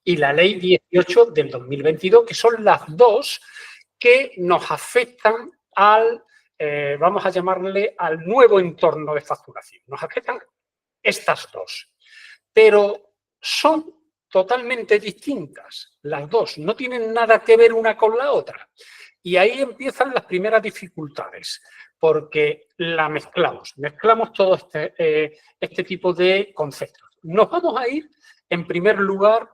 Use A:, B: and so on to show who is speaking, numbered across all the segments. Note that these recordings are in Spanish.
A: y la Ley 18 del 2022, que son las dos que nos afectan al, vamos a llamarle, al nuevo entorno de facturación. Nos afectan estas dos, pero son totalmente distintas las dos, no tienen nada que ver una con la otra. Y ahí empiezan las primeras dificultades, porque la mezclamos todo este tipo de conceptos. Nos vamos a ir, en primer lugar,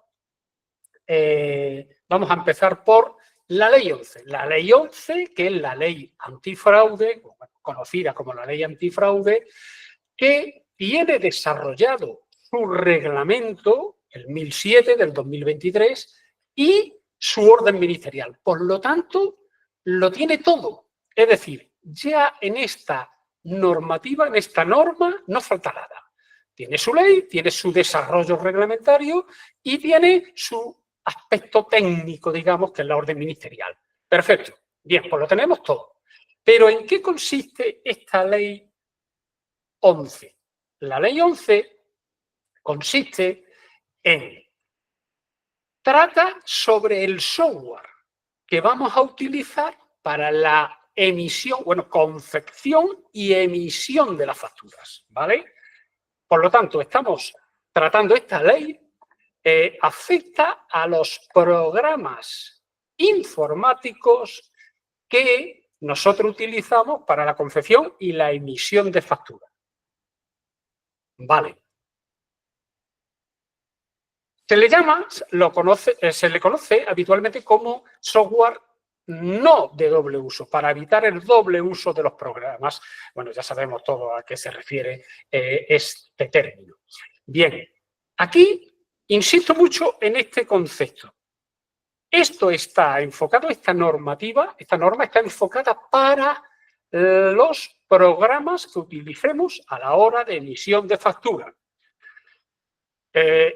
A: vamos a empezar por la Ley 11. La Ley 11, que es la ley antifraude, conocida como la ley antifraude, que tiene desarrollado su reglamento, el 1007 del 2023, y su orden ministerial. Por lo tanto, lo tiene todo. Es decir, ya en esta normativa, en esta norma, no falta nada. Tiene su ley, tiene su desarrollo reglamentario y tiene su aspecto técnico, digamos, que es la orden ministerial. Perfecto. Bien, pues lo tenemos todo. Pero ¿en qué consiste esta ley 11? La ley 11 consiste en, trata sobre el software que vamos a utilizar para la emisión, bueno, confección y emisión de las facturas, ¿vale? Por lo tanto, estamos tratando esta ley, afecta a los programas informáticos que nosotros utilizamos para la confección y la emisión de facturas. Vale. Se le conoce habitualmente como software no de doble uso, para evitar el doble uso de los programas. Bueno, ya sabemos todo a qué se refiere este término. Bien, aquí insisto mucho en este concepto. Esto está enfocado, esta norma está enfocada para los programas que utilicemos a la hora de emisión de factura.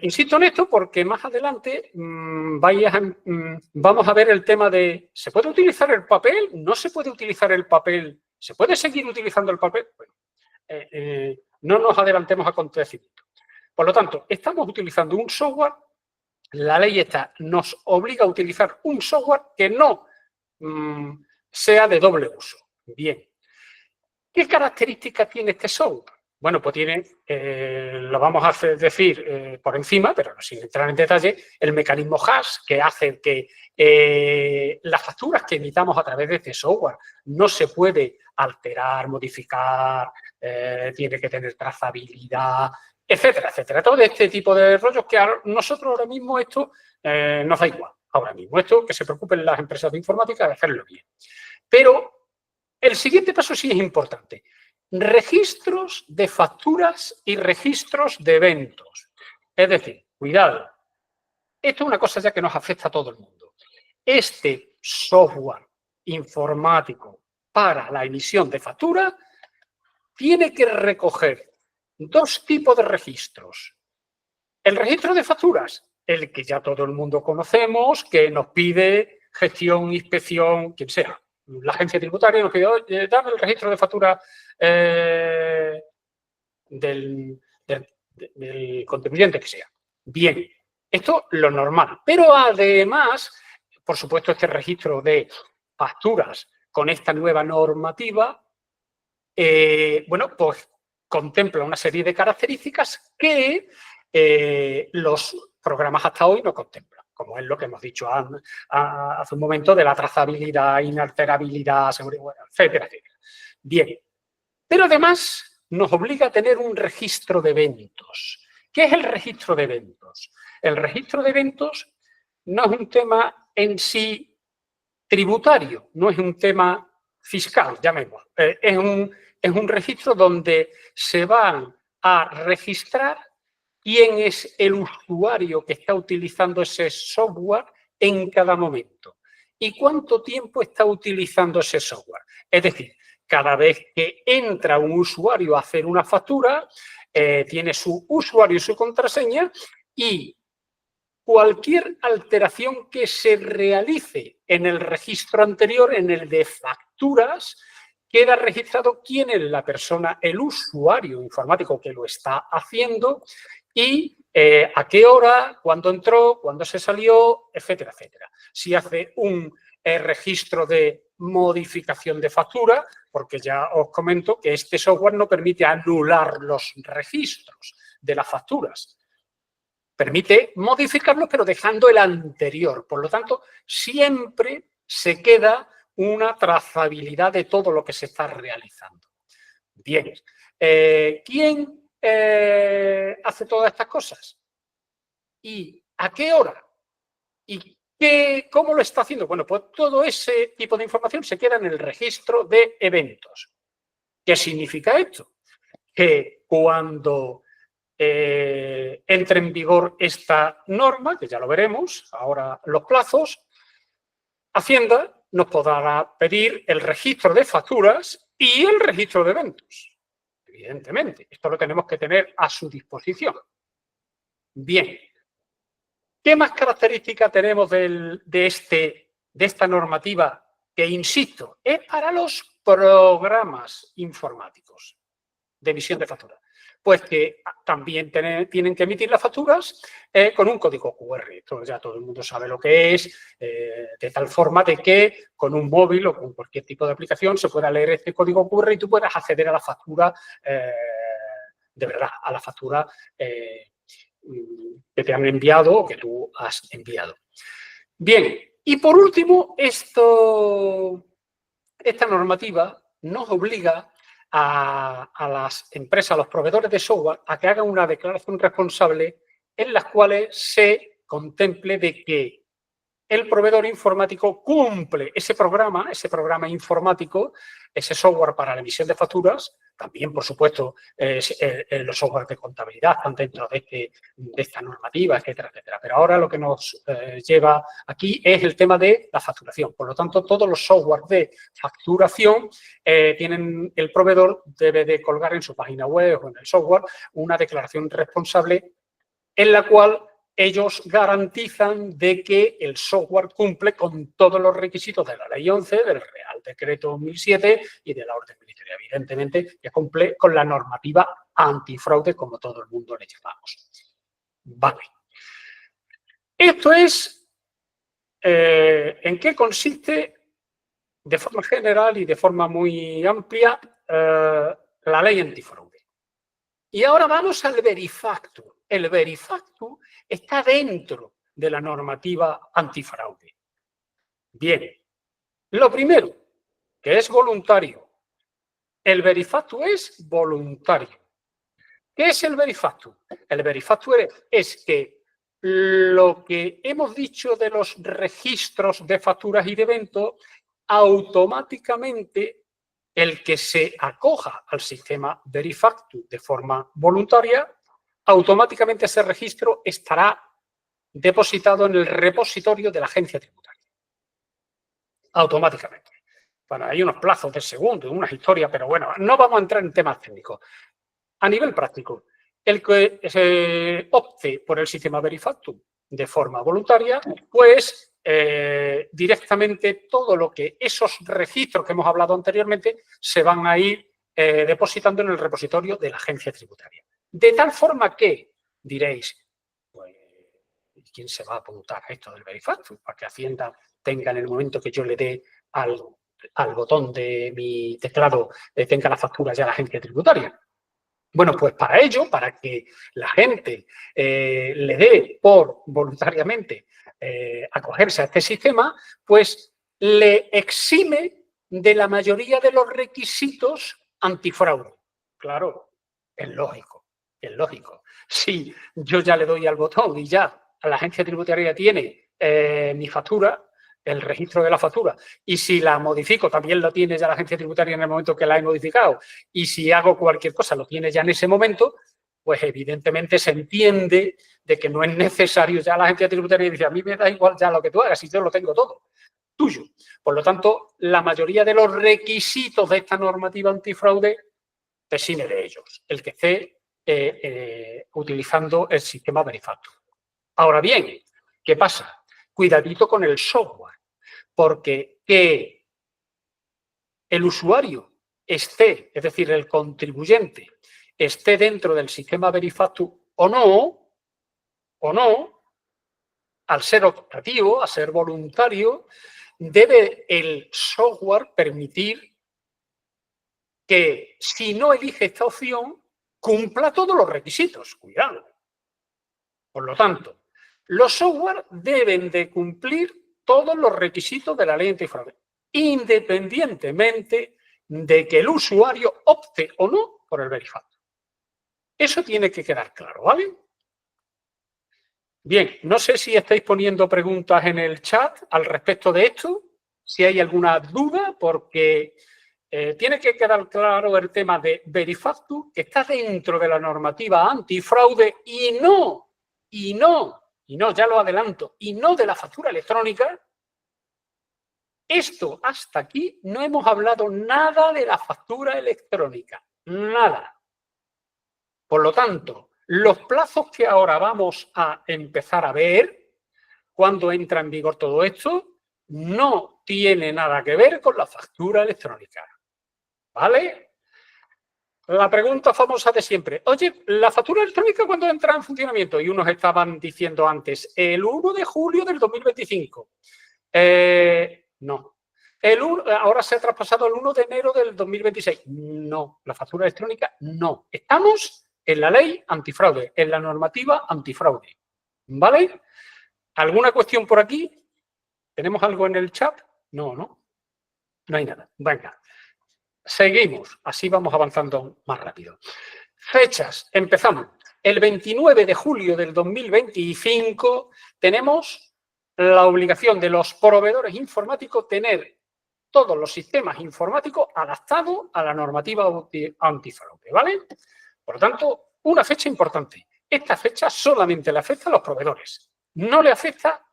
A: Insisto en esto porque más adelante vamos a ver el tema de ¿se puede utilizar el papel? ¿No se puede utilizar el papel? ¿Se puede seguir utilizando el papel? Bueno, no nos adelantemos a acontecimientos. Por lo tanto, estamos utilizando un software, la ley esta nos obliga a utilizar un software que no sea de doble uso. Bien. ¿Qué características tiene este software? Bueno, pues tiene, lo vamos a decir por encima, pero sin entrar en detalle, el mecanismo hash que hace que las facturas que emitamos a través de este software no se puede alterar, modificar, tiene que tener trazabilidad, etcétera, etcétera. Todo este tipo de rollos que a nosotros ahora mismo esto nos da igual. Ahora mismo esto que se preocupen las empresas de informática de hacerlo bien. Pero el siguiente paso sí es importante. Registros de facturas y registros de eventos. Es decir, cuidado, esto es una cosa ya que nos afecta a todo el mundo. Este software informático para la emisión de factura tiene que recoger dos tipos de registros. El registro de facturas, el que ya todo el mundo conocemos, que nos pide gestión, inspección, quien sea. La agencia tributaria nos pide, dame el registro de factura del contribuyente que sea. Bien, esto lo normal. Pero además, por supuesto, este registro de facturas con esta nueva normativa, bueno, pues contempla una serie de características que los programas hasta hoy no contemplan, como es lo que hemos dicho hace un momento de la trazabilidad, inalterabilidad, seguridad, etcétera, etcétera. Bien, pero además nos obliga a tener un registro de eventos. ¿Qué es el registro de eventos? El registro de eventos no es un tema en sí tributario, no es un tema fiscal, llamémoslo. Es un registro donde se van a registrar quién es el usuario que está utilizando ese software en cada momento y cuánto tiempo está utilizando ese software. Es decir, cada vez que entra un usuario a hacer una factura, tiene su usuario y su contraseña y cualquier alteración que se realice en el registro anterior, en el de facturas, queda registrado quién es la persona, el usuario informático que lo está haciendo y a qué hora, cuándo entró, cuándo se salió, etcétera, etcétera. Si hace un registro de modificación de factura, porque ya os comento que este software no permite anular los registros de las facturas. Permite modificarlos, pero dejando el anterior. Por lo tanto, siempre se queda una trazabilidad de todo lo que se está realizando. Bien. ¿Quién hace todas estas cosas? ¿Y a qué hora? ¿Y cómo lo está haciendo? Bueno, pues todo ese tipo de información se queda en el registro de eventos. ¿Qué significa esto? Que cuando entre en vigor esta norma, que ya lo veremos, ahora los plazos, Hacienda nos podrá pedir el registro de facturas y el registro de eventos. Evidentemente, esto lo tenemos que tener a su disposición. Bien, ¿qué más características tenemos de esta normativa que, insisto, es para los programas informáticos de emisión de facturas? Pues que también tienen que emitir las facturas con un código QR. Esto ya todo el mundo sabe lo que es, de tal forma de que con un móvil o con cualquier tipo de aplicación se pueda leer este código QR y tú puedas acceder a la factura, de verdad, a la factura que te han enviado o que tú has enviado. Bien, y por último, esta normativa nos obliga a las empresas, a los proveedores de software, a que hagan una declaración responsable en las cuales se contemple de que el proveedor informático cumple ese programa informático, ese software para la emisión de facturas. También, por supuesto, los softwares de contabilidad están dentro de esta normativa, etcétera, etcétera. Pero ahora lo que nos lleva aquí es el tema de la facturación. Por lo tanto, todos los softwares de facturación el proveedor debe de colgar en su página web o en el software una declaración responsable en la cual ellos garantizan de que el software cumple con todos los requisitos de la Ley 11, del Real Decreto 2007 y de la Orden Ministerial. Evidentemente, que cumple con la normativa antifraude, como todo el mundo le llamamos. Vale. Esto es en qué consiste, de forma general y de forma muy amplia, la ley antifraude. Y ahora vamos al verifactum. El verifactum está dentro de la normativa antifraude. Bien, lo primero, que es voluntario. El verifactum es voluntario. ¿Qué es el verifactum? El verifactum es que lo que hemos dicho de los registros de facturas y de eventos, automáticamente el que se acoja al sistema verifactum de forma voluntaria, automáticamente ese registro estará depositado en el repositorio de la agencia tributaria. Automáticamente. Bueno, hay unos plazos de segundo, unas historias, pero bueno, no vamos a entrar en temas técnicos. A nivel práctico, el que se opte por el sistema verifactum de forma voluntaria, pues directamente todo lo que esos registros que hemos hablado anteriormente se van a ir depositando en el repositorio de la agencia tributaria. De tal forma que, diréis, pues, ¿quién se va a apuntar a esto del verifactum? Para que Hacienda tenga en el momento que yo le dé al botón de mi teclado, tenga la factura ya la agencia tributaria. Bueno, pues para ello, para que la gente le dé por voluntariamente acogerse a este sistema, pues le exime de la mayoría de los requisitos antifraude. Claro, es lógico, es lógico. Si yo ya le doy al botón y ya la agencia tributaria tiene mi factura, el registro de la factura, y si la modifico, también lo tiene ya la agencia tributaria en el momento que la he modificado, y si hago cualquier cosa, lo tiene ya en ese momento, pues evidentemente se entiende de que no es necesario ya la agencia tributaria y dice, a mí me da igual ya lo que tú hagas, si yo lo tengo todo tuyo. Por lo tanto, la mayoría de los requisitos de esta normativa antifraude te exime de ellos, el que esté utilizando el sistema verifactum. Ahora bien, ¿qué pasa? Cuidadito con el software, porque que el usuario esté, es decir, el contribuyente, esté dentro del sistema verifactum o no, o no, al ser optativo, a ser voluntario, debe el software permitir que si no elige esta opción, cumpla todos los requisitos. Cuidado. Por lo tanto, los software deben de cumplir todos los requisitos de la ley antifraude, independientemente de que el usuario opte o no por el Verifactu. Eso tiene que quedar claro, ¿vale? Bien, no sé si estáis poniendo preguntas en el chat al respecto de esto, si hay alguna duda, porque tiene que quedar claro el tema de Verifactu, que está dentro de la normativa antifraude y no, ya lo adelanto, y no de la factura electrónica. Esto hasta aquí no hemos hablado nada de la factura electrónica, nada. Por lo tanto, los plazos que ahora vamos a empezar a ver, cuando entra en vigor todo esto, no tiene nada que ver con la factura electrónica. ¿Vale? La pregunta famosa de siempre. Oye, ¿la factura electrónica cuándo entra en funcionamiento? Y unos estaban diciendo antes, el 1 de julio del 2025. No. Ahora se ha traspasado el 1 de enero del 2026. No. La factura electrónica, no. Estamos en la ley antifraude, en la normativa antifraude. ¿Vale? ¿Alguna cuestión por aquí? ¿Tenemos algo en el chat? No, ¿no? No hay nada. Venga. Seguimos. Así vamos avanzando más rápido. Fechas. Empezamos. El 29 de julio del 2025 tenemos la obligación de los proveedores informáticos tener todos los sistemas informáticos adaptados a la normativa antifraude, ¿vale? Por lo tanto, una fecha importante. Esta fecha solamente le afecta a los proveedores, no le afecta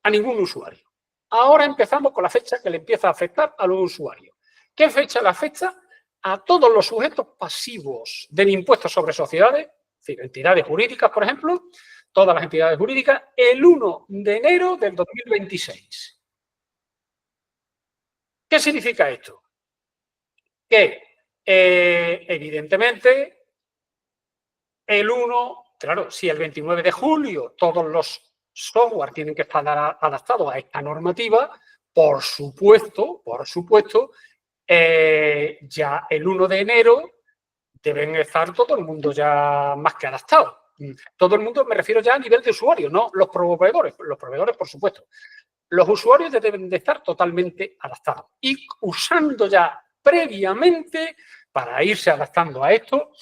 A: a ningún usuario. Ahora empezamos con la fecha que le empieza a afectar a los usuarios. ¿Qué fecha le afecta? A todos los sujetos pasivos del impuesto sobre sociedades, es decir, entidades jurídicas, por ejemplo, todas las entidades jurídicas, el 1 de enero del 2026. ¿Qué significa esto? Que, evidentemente, el 1, claro, si el 29 de julio todos los software tienen que estar adaptados a esta normativa, por supuesto, ya el 1 de enero deben estar todo el mundo ya más que adaptado. Todo el mundo, me refiero ya a nivel de usuario, no los proveedores. Los proveedores, por supuesto. Los usuarios deben de estar totalmente adaptados y usando ya previamente, para irse adaptando a esto,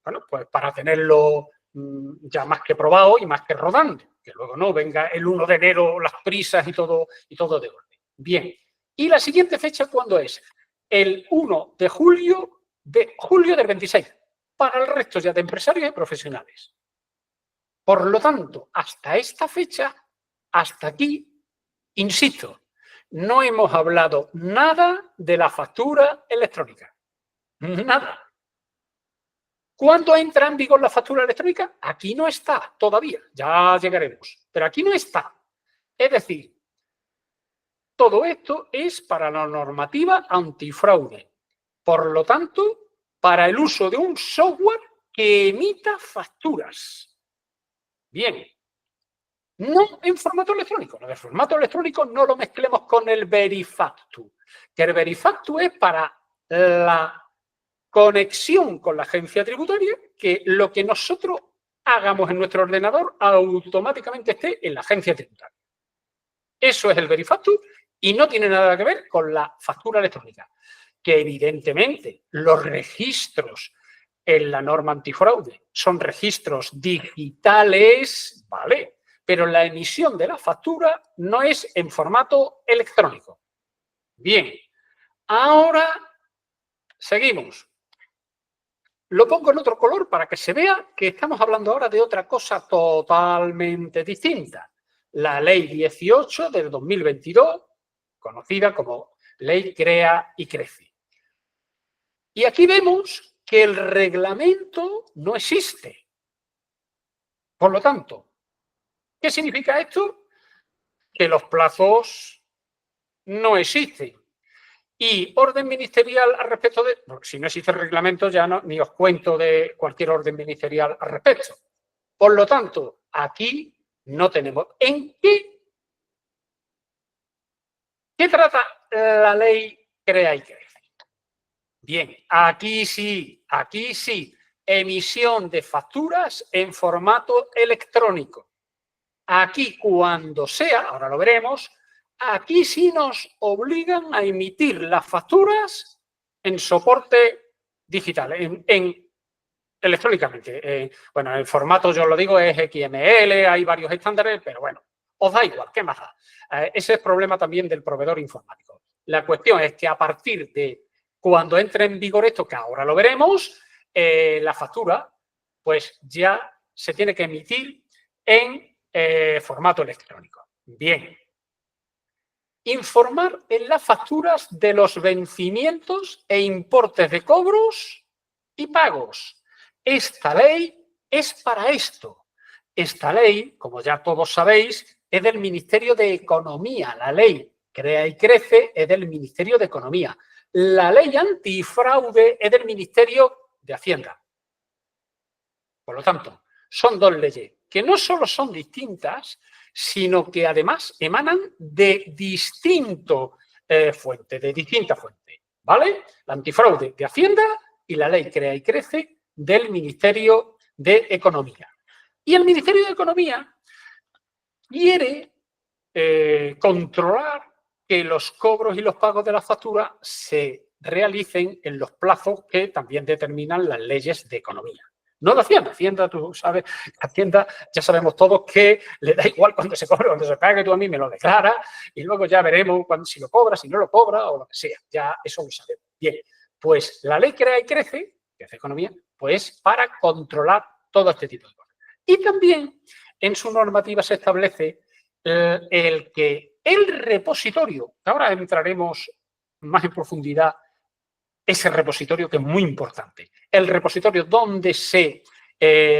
A: bueno, pues para tenerlo ya más que probado y más que rodando, que luego no venga el 1 de enero las prisas y todo de orden. Bien, y la siguiente fecha, ¿cuándo es? El 1 de julio del 26, para el resto ya de empresarios y profesionales. Por lo tanto, hasta esta fecha, hasta aquí, insisto, no hemos hablado nada de la factura electrónica. Nada. ¿Cuándo entra en vigor la factura electrónica? Aquí no está todavía, ya llegaremos, pero aquí no está. Es decir, todo esto es para la normativa antifraude. Por lo tanto, para el uso de un software que emita facturas. Bien. No en formato electrónico. Lo de formato electrónico no lo mezclemos con el Verifactu. Que el Verifactu es para la conexión con la agencia tributaria, que lo que nosotros hagamos en nuestro ordenador automáticamente esté en la agencia tributaria. Eso es el Verifactu y no tiene nada que ver con la factura electrónica. Que evidentemente los registros en la norma antifraude son registros digitales, ¿vale? Pero la emisión de la factura no es en formato electrónico. Bien, ahora seguimos. Lo pongo en otro color para que se vea que estamos hablando ahora de otra cosa totalmente distinta. La Ley 18 del 2022, conocida como Ley Crea y Crece. Y aquí vemos que el reglamento no existe. Por lo tanto, ¿qué significa esto? Que los plazos no existen. Y orden ministerial al respecto de... Si no existe reglamento ya no, ni os cuento de cualquier orden ministerial al respecto. Por lo tanto, aquí no tenemos. ¿En qué trata la ley Crea y Crece? Bien, aquí sí, emisión de facturas en formato electrónico. Aquí, cuando sea, ahora lo veremos, aquí sí nos obligan a emitir las facturas en soporte digital, electrónicamente. Bueno, el formato, yo lo digo, es XML, hay varios estándares, pero bueno, os da igual, ¿qué más da? Ese es el problema también del proveedor informático. La cuestión es que a partir de cuando entre en vigor esto, que ahora lo veremos, la factura, pues ya se tiene que emitir en formato electrónico. Bien. Informar en las facturas de los vencimientos e importes de cobros y pagos. Esta ley es para esto. Esta ley, como ya todos sabéis, es del Ministerio de Economía. La ley Crea y Crece es del Ministerio de Economía. La ley antifraude es del Ministerio de Hacienda. Por lo tanto, son dos leyes que no solo son distintas, sino que además emanan de distintas fuentes, ¿vale? La antifraude de Hacienda y la ley Crea y Crece del Ministerio de Economía. Y el Ministerio de Economía quiere controlar que los cobros y los pagos de las facturas se realicen en los plazos que también determinan las leyes de economía. No de Hacienda. Hacienda, tú sabes, Hacienda ya sabemos todos que le da igual cuando se cobre, cuando se pague, tú a mí me lo declaras y luego ya veremos si lo cobra, si no lo cobra o lo que sea. Ya eso lo sabemos. Bien, pues la ley Crea y Crece, que es economía, pues para controlar todo este tipo de cosas. Y también en su normativa se establece el que el repositorio, ahora entraremos más en profundidad, ese repositorio que es muy importante, el repositorio donde se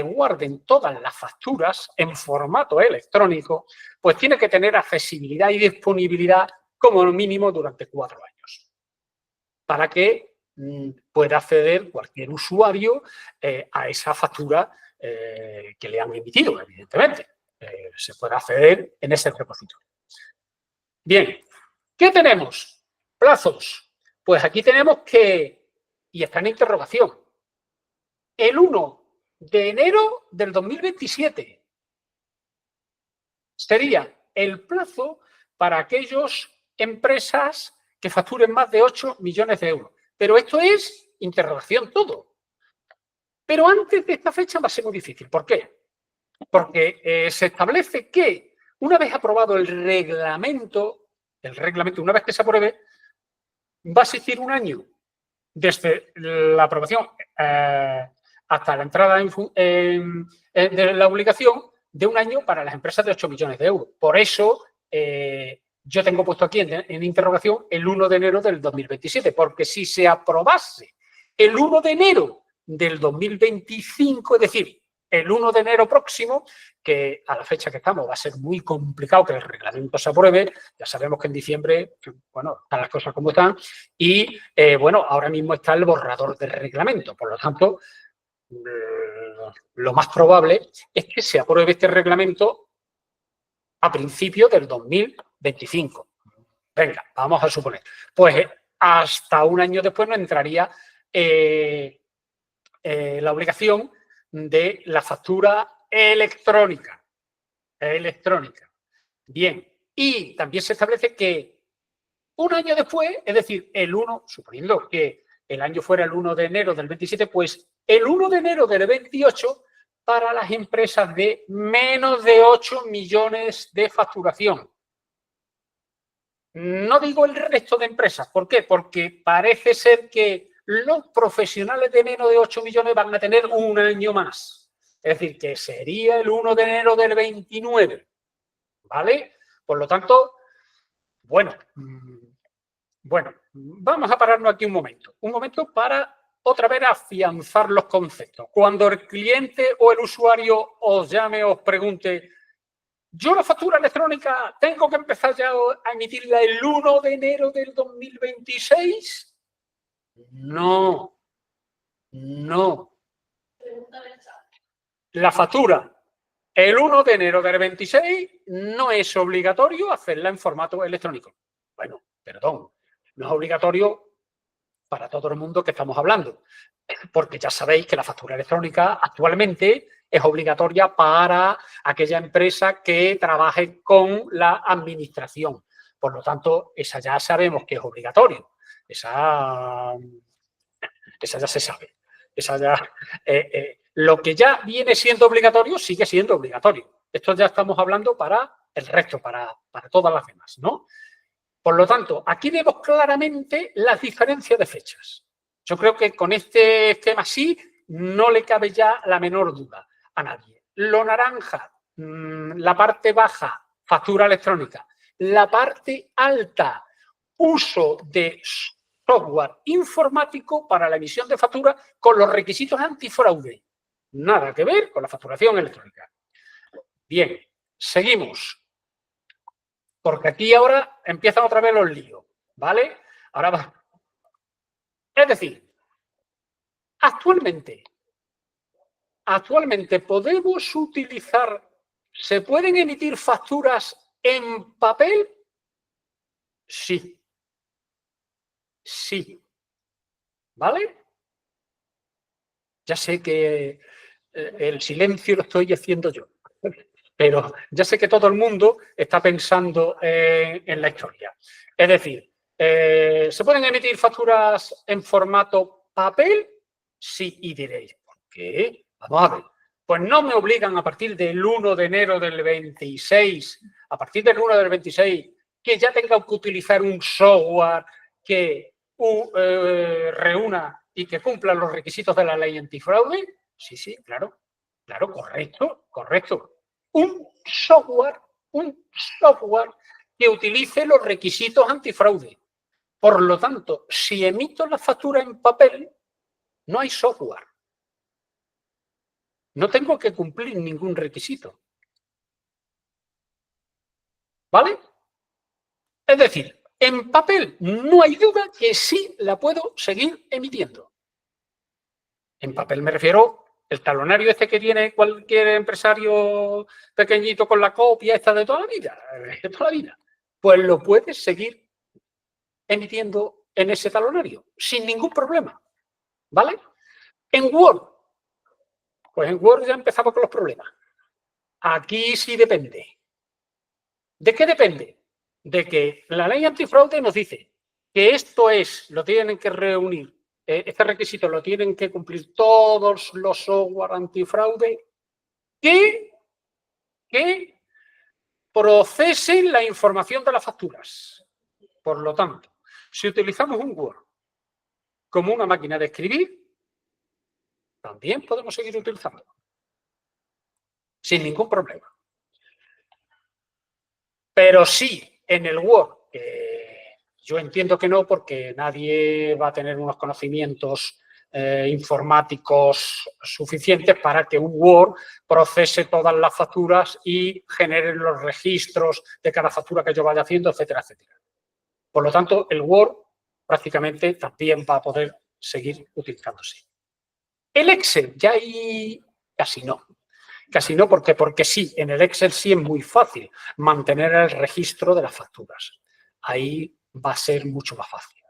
A: guarden todas las facturas en formato electrónico, pues tiene que tener accesibilidad y disponibilidad como mínimo durante 4 años, para que pueda acceder cualquier usuario a esa factura que le han emitido, evidentemente. Se puede acceder en ese repositorio. Bien, ¿qué tenemos? Plazos. Pues aquí tenemos que, y está en interrogación, el 1 de enero del 2027 sería el plazo para aquellas empresas que facturen más de 8 millones de euros. Pero esto es interrogación todo. Pero antes de esta fecha va a ser muy difícil. ¿Por qué? Porque se establece que una vez aprobado el reglamento, una vez que se apruebe, va a existir un año desde la aprobación hasta la entrada de la obligación de un año para las empresas de 8 millones de euros. Por eso yo tengo puesto aquí en interrogación el 1 de enero del 2027, porque si se aprobase el 1 de enero del 2025, es decir, el 1 de enero próximo, que a la fecha que estamos va a ser muy complicado que el reglamento se apruebe. Ya sabemos que en diciembre, bueno, están las cosas como están y, bueno, ahora mismo está el borrador del reglamento. Por lo tanto, lo más probable es que se apruebe este reglamento a principios del 2025. Venga, vamos a suponer. Pues hasta un año después no entraría la obligación de la factura electrónica. Bien, y también se establece que un año después, es decir, el 1, suponiendo que el año fuera el 1 de enero del 27, pues el 1 de enero del 28 para las empresas de menos de 8 millones de facturación. No digo el resto de empresas. ¿Por qué? Porque parece ser que los profesionales de menos de 8 millones van a tener un año más. Es decir, que sería el 1 de enero del 29. ¿Vale? Por lo tanto, bueno, vamos a pararnos aquí un momento para otra vez afianzar los conceptos. Cuando el cliente o el usuario os llame o os pregunte, ¿yo la factura electrónica tengo que empezar ya a emitirla el 1 de enero del 2026? No. La factura el 1 de enero del 26 no es obligatorio hacerla en formato electrónico. Bueno, perdón, no es obligatorio para todo el mundo que estamos hablando, porque ya sabéis que la factura electrónica actualmente es obligatoria para aquella empresa que trabaje con la administración. Por lo tanto, esa ya sabemos que es obligatorio. Esa ya se sabe. Esa ya, lo que ya viene siendo obligatorio sigue siendo obligatorio. Esto ya estamos hablando para el resto, para todas las demás, ¿no? Por lo tanto, aquí vemos claramente las diferencias de fechas. Yo creo que con este esquema sí no le cabe ya la menor duda a nadie. Lo naranja, la parte baja, factura electrónica. La parte alta, uso de software informático para la emisión de factura con los requisitos antifraude. Nada que ver con la facturación electrónica. Bien, seguimos. Porque aquí ahora empiezan otra vez los líos, ¿vale? Ahora va. Es decir, actualmente podemos utilizar, ¿se pueden emitir facturas en papel? Sí. Sí. ¿Vale? Ya sé que el silencio lo estoy haciendo yo, pero ya sé que todo el mundo está pensando en la historia. Es decir, ¿se pueden emitir facturas en formato papel? Sí, y diréis, ¿por qué? Vamos a ver. Pues no me obligan a partir del 1 de enero del 26, a partir del 1 del 26, que ya tenga que utilizar un software que reúna y que cumpla los requisitos de la ley antifraude. Sí, claro, correcto. Un software que utilice los requisitos antifraude. Por lo tanto, si emito la factura en papel, no hay software. No tengo que cumplir ningún requisito. ¿Vale? Es decir, en papel no hay duda que sí la puedo seguir emitiendo. En papel me refiero el talonario este que tiene cualquier empresario pequeñito con la copia esta de toda la vida, pues lo puedes seguir emitiendo en ese talonario sin ningún problema, ¿vale? En Word, pues en Word ya empezamos con los problemas. Aquí sí depende. ¿De qué depende? De que la ley antifraude nos dice que esto lo tienen que reunir, este requisito lo tienen que cumplir todos los software antifraude que procesen la información de las facturas. Por lo tanto, si utilizamos un Word como una máquina de escribir, también podemos seguir utilizándolo sin ningún problema. Pero sí, en el Word, yo entiendo que no, porque nadie va a tener unos conocimientos informáticos suficientes para que un Word procese todas las facturas y genere los registros de cada factura que yo vaya haciendo, etcétera, etcétera. Por lo tanto, el Word prácticamente también va a poder seguir utilizándose. El Excel ya ahí casi no. Casi no, porque sí, en el Excel sí es muy fácil mantener el registro de las facturas. Ahí va a ser mucho más fácil.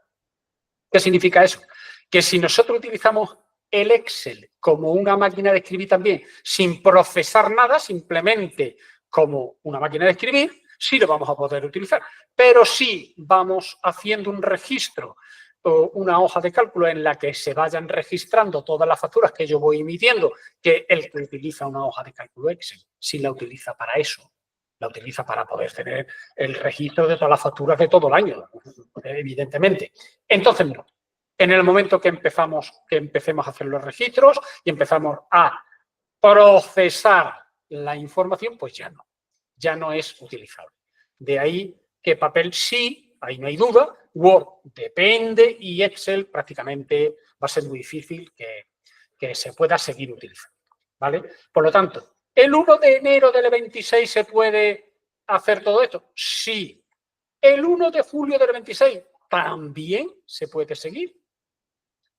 A: ¿Qué significa eso? Que si nosotros utilizamos el Excel como una máquina de escribir también, sin procesar nada, simplemente como una máquina de escribir, sí lo vamos a poder utilizar. Pero sí vamos haciendo un registro o una hoja de cálculo en la que se vayan registrando todas las facturas que yo voy emitiendo, que el que utiliza una hoja de cálculo Excel sí la utiliza para eso. La utiliza para poder tener el registro de todas las facturas de todo el año, evidentemente. Entonces, no. En el momento que empecemos a hacer los registros y empezamos a procesar la información, pues ya no es utilizable. De ahí que papel sí, ahí no hay duda, Word depende y Excel prácticamente va a ser muy difícil que se pueda seguir utilizando, ¿vale? Por lo tanto, ¿el 1 de enero del 26 se puede hacer todo esto? Sí. ¿El 1 de julio del 26 también se puede seguir?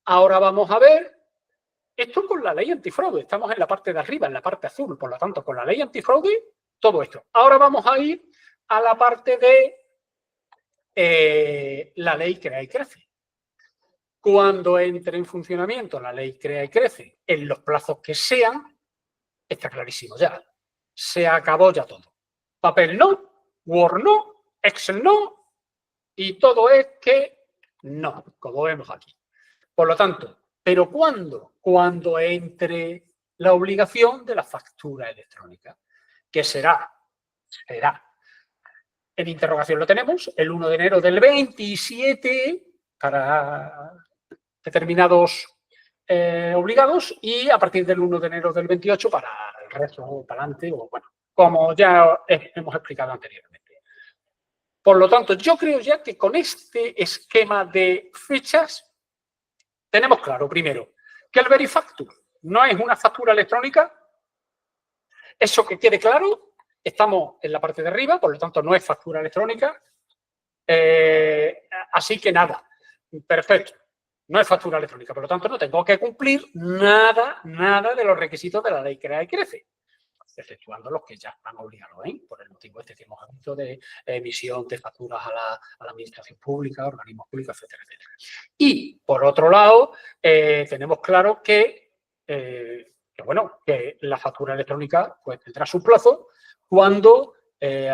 A: Ahora vamos a ver Esto con la ley antifraude. Estamos en la parte de arriba, en la parte azul. Por lo tanto, con la ley antifraude, todo esto. Ahora vamos a ir a la parte de la ley Crea y Crece. Cuando entre en funcionamiento la ley Crea y Crece en los plazos que sean, está clarísimo ya. Se acabó ya todo. Papel no, Word no, Excel no, y todo es que no, como vemos aquí. Por lo tanto, ¿pero cuándo? Cuando entre la obligación de la factura electrónica, que será en interrogación lo tenemos, el 1 de enero del 27 para determinados obligados y a partir del 1 de enero del 28 para el resto, para adelante, o bueno, como ya hemos explicado anteriormente. Por lo tanto, yo creo ya que con este esquema de fechas tenemos claro, primero, que el Verifactur no es una factura electrónica. Eso que quede claro, estamos en la parte de arriba, por lo tanto no es factura electrónica. Así que nada, perfecto. No es factura electrónica, por lo tanto no tengo que cumplir nada de los requisitos de la ley Crea y Crece, exceptuando los que ya están obligados, por el motivo este que hemos visto de emisión de facturas a la administración pública, organismos públicos, etcétera, etcétera. Y, por otro lado, tenemos claro que la factura electrónica pues, tendrá su plazo cuando se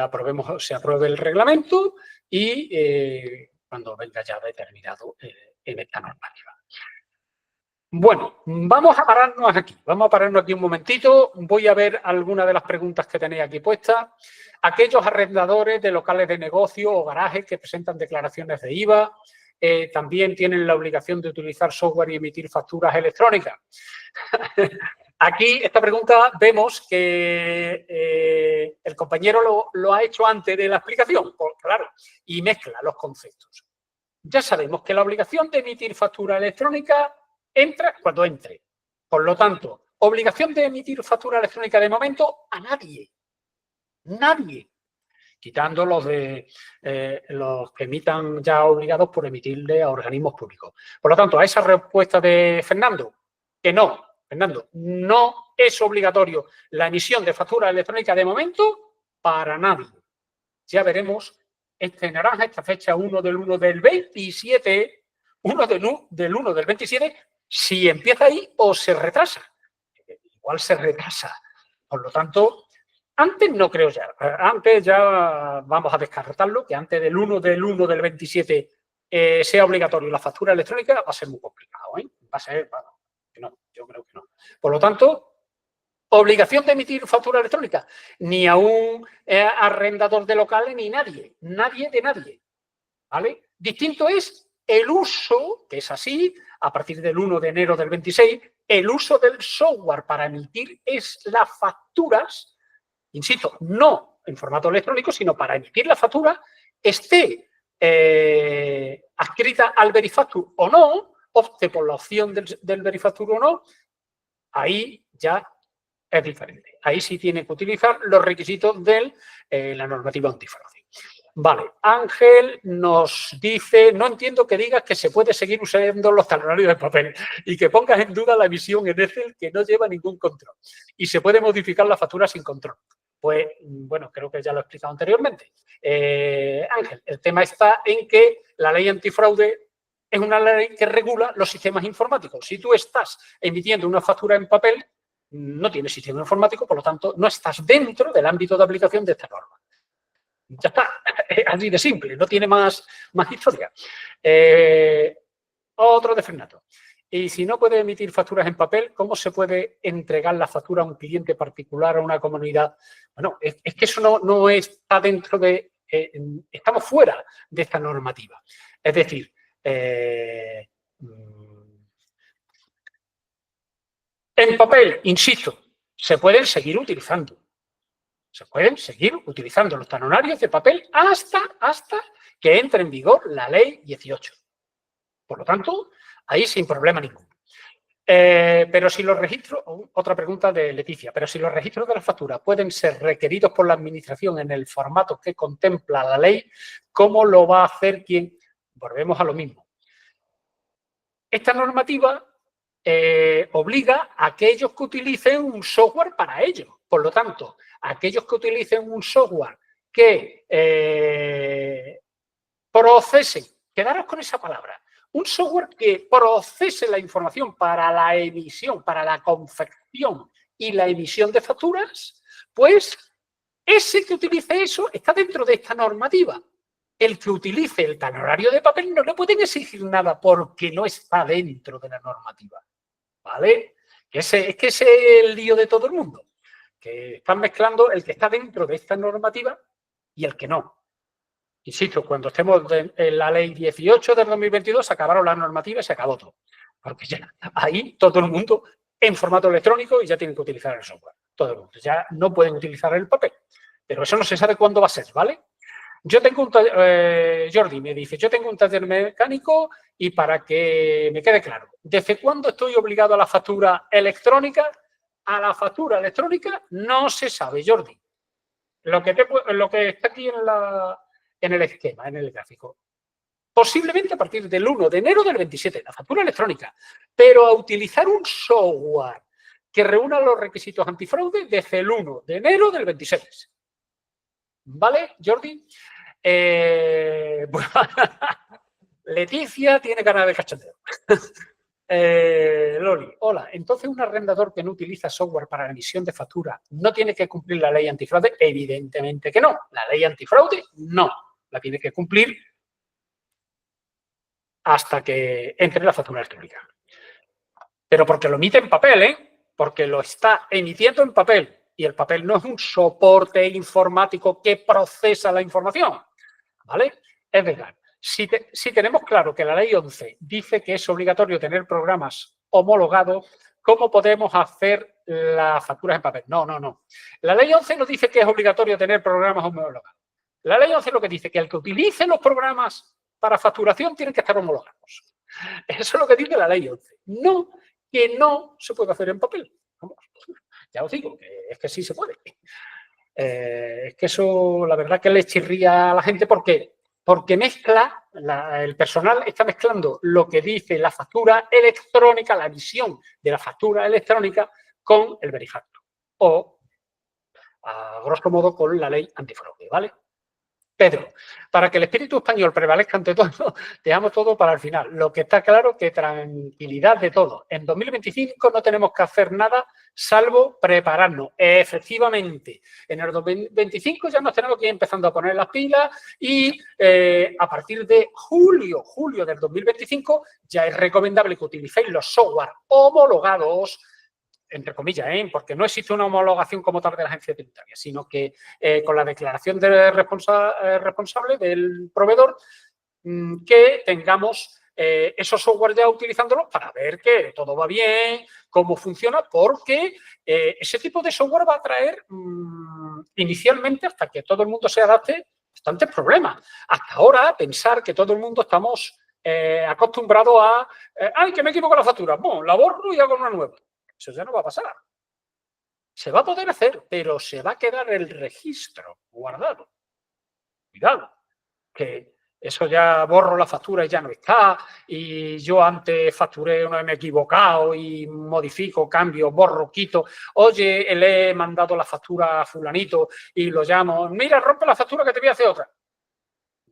A: apruebe el reglamento y cuando venga ya determinado en esta normativa. Bueno, vamos a pararnos aquí un momentito. Voy a ver algunas de las preguntas que tenéis aquí puestas. Aquellos arrendadores de locales de negocio o garajes que presentan declaraciones de IVA también tienen la obligación de utilizar software y emitir facturas electrónicas. Aquí, esta pregunta, vemos que el compañero lo ha hecho antes de la explicación, pues, claro, y mezcla los conceptos. Ya sabemos que la obligación de emitir factura electrónica entra cuando entre. Por lo tanto, obligación de emitir factura electrónica de momento a nadie. Nadie. Quitando los que emitan ya obligados por emitirle a organismos públicos. Por lo tanto, a esa respuesta de Fernando, que no, Fernando, no es obligatorio la emisión de factura electrónica de momento para nadie. Ya veremos este naranja, esta fecha 1 del 1 del 27, 1 del 1 del 27, si empieza ahí o se retrasa. Igual se retrasa. Por lo tanto, antes no creo ya. Antes ya vamos a descartarlo, que antes del 1 del 27 sea obligatorio la factura electrónica, va a ser muy complicado. Va a ser, bueno, que no, yo creo que no. Por lo tanto, obligación de emitir factura electrónica, ni a un arrendador de locales, ni nadie de nadie, ¿vale? Distinto es el uso, que es así, a partir del 1 de enero del 26, el uso del software para emitir las facturas, insisto, no en formato electrónico, sino para emitir la factura, esté adscrita al Verifactur o no, opte por la opción del Verifactur o no, ahí ya es diferente. Ahí sí tiene que utilizar los requisitos de la normativa antifraude. Vale, Ángel nos dice, no entiendo que digas que se puede seguir usando los talonarios de papel y que pongas en duda la emisión en Excel que no lleva ningún control y se puede modificar la factura sin control. Pues, bueno, creo que ya lo he explicado anteriormente. Ángel, el tema está en que la ley antifraude es una ley que regula los sistemas informáticos. Si tú estás emitiendo una factura en papel, no tienes sistema informático, por lo tanto, no estás dentro del ámbito de aplicación de esta norma. Ya está, es así de simple, no tiene más historia. Otro de Fernando. Y si no puede emitir facturas en papel, ¿cómo se puede entregar la factura a un cliente particular, a una comunidad? Bueno, es que eso no está dentro de... estamos fuera de esta normativa. Es decir, en papel, insisto, se pueden seguir utilizando. Se pueden seguir utilizando los talonarios de papel hasta que entre en vigor la ley 18. Por lo tanto, ahí sin problema ninguno. Pero si los registros, otra pregunta de Leticia, pero si los registros de la factura pueden ser requeridos por la administración en el formato que contempla la ley, ¿cómo lo va a hacer quien? Volvemos a lo mismo. Esta normativa obliga a aquellos que utilicen un software para ello. Por lo tanto, aquellos que utilicen un software que procese, quedaros con esa palabra, un software que procese la información para la emisión, para la confección y la emisión de facturas, pues ese que utilice eso está dentro de esta normativa. El que utilice el talonario de papel no le pueden exigir nada porque no está dentro de la normativa. ¿Vale? Es que ese es el lío de todo el mundo. Que están mezclando el que está dentro de esta normativa y el que no. Insisto, cuando estemos en la ley 18 del 2022 se acabaron las normativas y se acabó todo. Porque ya ahí todo el mundo en formato electrónico y ya tienen que utilizar el software. Todo el mundo. Ya no pueden utilizar el papel. Pero eso no se sabe cuándo va a ser, ¿vale? Yo tengo un taller, Jordi me dice, yo tengo un taller mecánico y para que me quede claro, ¿desde cuándo estoy obligado a la factura electrónica? A la factura electrónica no se sabe, Jordi. Lo que está aquí en el esquema, en el gráfico. Posiblemente a partir del 1 de enero del 27, la factura electrónica. Pero a utilizar un software que reúna los requisitos antifraude desde el 1 de enero del 26. ¿Vale, Jordi? Bueno, Leticia tiene ganas de cachondeo. Loli, hola. Entonces, un arrendador que no utiliza software para la emisión de factura no tiene que cumplir la ley antifraude. Evidentemente que no. La ley antifraude no. La tiene que cumplir hasta que entre la factura electrónica. Pero porque lo emite en papel, ¿eh? Porque lo está emitiendo en papel. Y el papel no es un soporte informático que procesa la información. ¿Vale? Es verdad. Si tenemos claro que la ley 11 dice que es obligatorio tener programas homologados, ¿cómo podemos hacer las facturas en papel? No, no, no. La ley 11 no dice que es obligatorio tener programas homologados. La ley 11 lo que dice que el que utilice los programas para facturación tienen que estar homologados. Eso es lo que dice la ley 11. No, que no se puede hacer en papel. Vamos. Ya os digo, que es que sí se puede. Es que eso, la verdad que le chirría a la gente porque mezcla, el personal está mezclando lo que dice la factura electrónica, la emisión de la factura electrónica con el verifacto. O, a grosso modo, con la ley antifraude, ¿vale? Pedro, para que el espíritu español prevalezca ante todo, dejamos todo para el final. Lo que está claro que tranquilidad de todo. En 2025 no tenemos que hacer nada salvo prepararnos. Efectivamente, en el 2025 ya nos tenemos que ir empezando a poner las pilas y a partir de julio del 2025 ya es recomendable que utilicéis los software homologados, entre comillas, porque no existe una homologación como tal de la agencia tributaria, sino que con la declaración de responsable del proveedor, que tengamos esos software ya utilizándolos para ver que todo va bien, cómo funciona, porque ese tipo de software va a traer inicialmente, hasta que todo el mundo se adapte, bastantes problemas. Hasta ahora, pensar que todo el mundo estamos acostumbrados a ¡ay, que me equivoco la factura! Bueno, la borro y hago una nueva. Eso ya no va a pasar. Se va a poder hacer, pero se va a quedar el registro guardado. Cuidado, que eso ya borro la factura y ya no está, y yo antes facturé, una vez me he equivocado y modifico, cambio, borro, quito. Oye, le he mandado la factura a fulanito y lo llamo, mira, rompe la factura que te voy a hacer otra.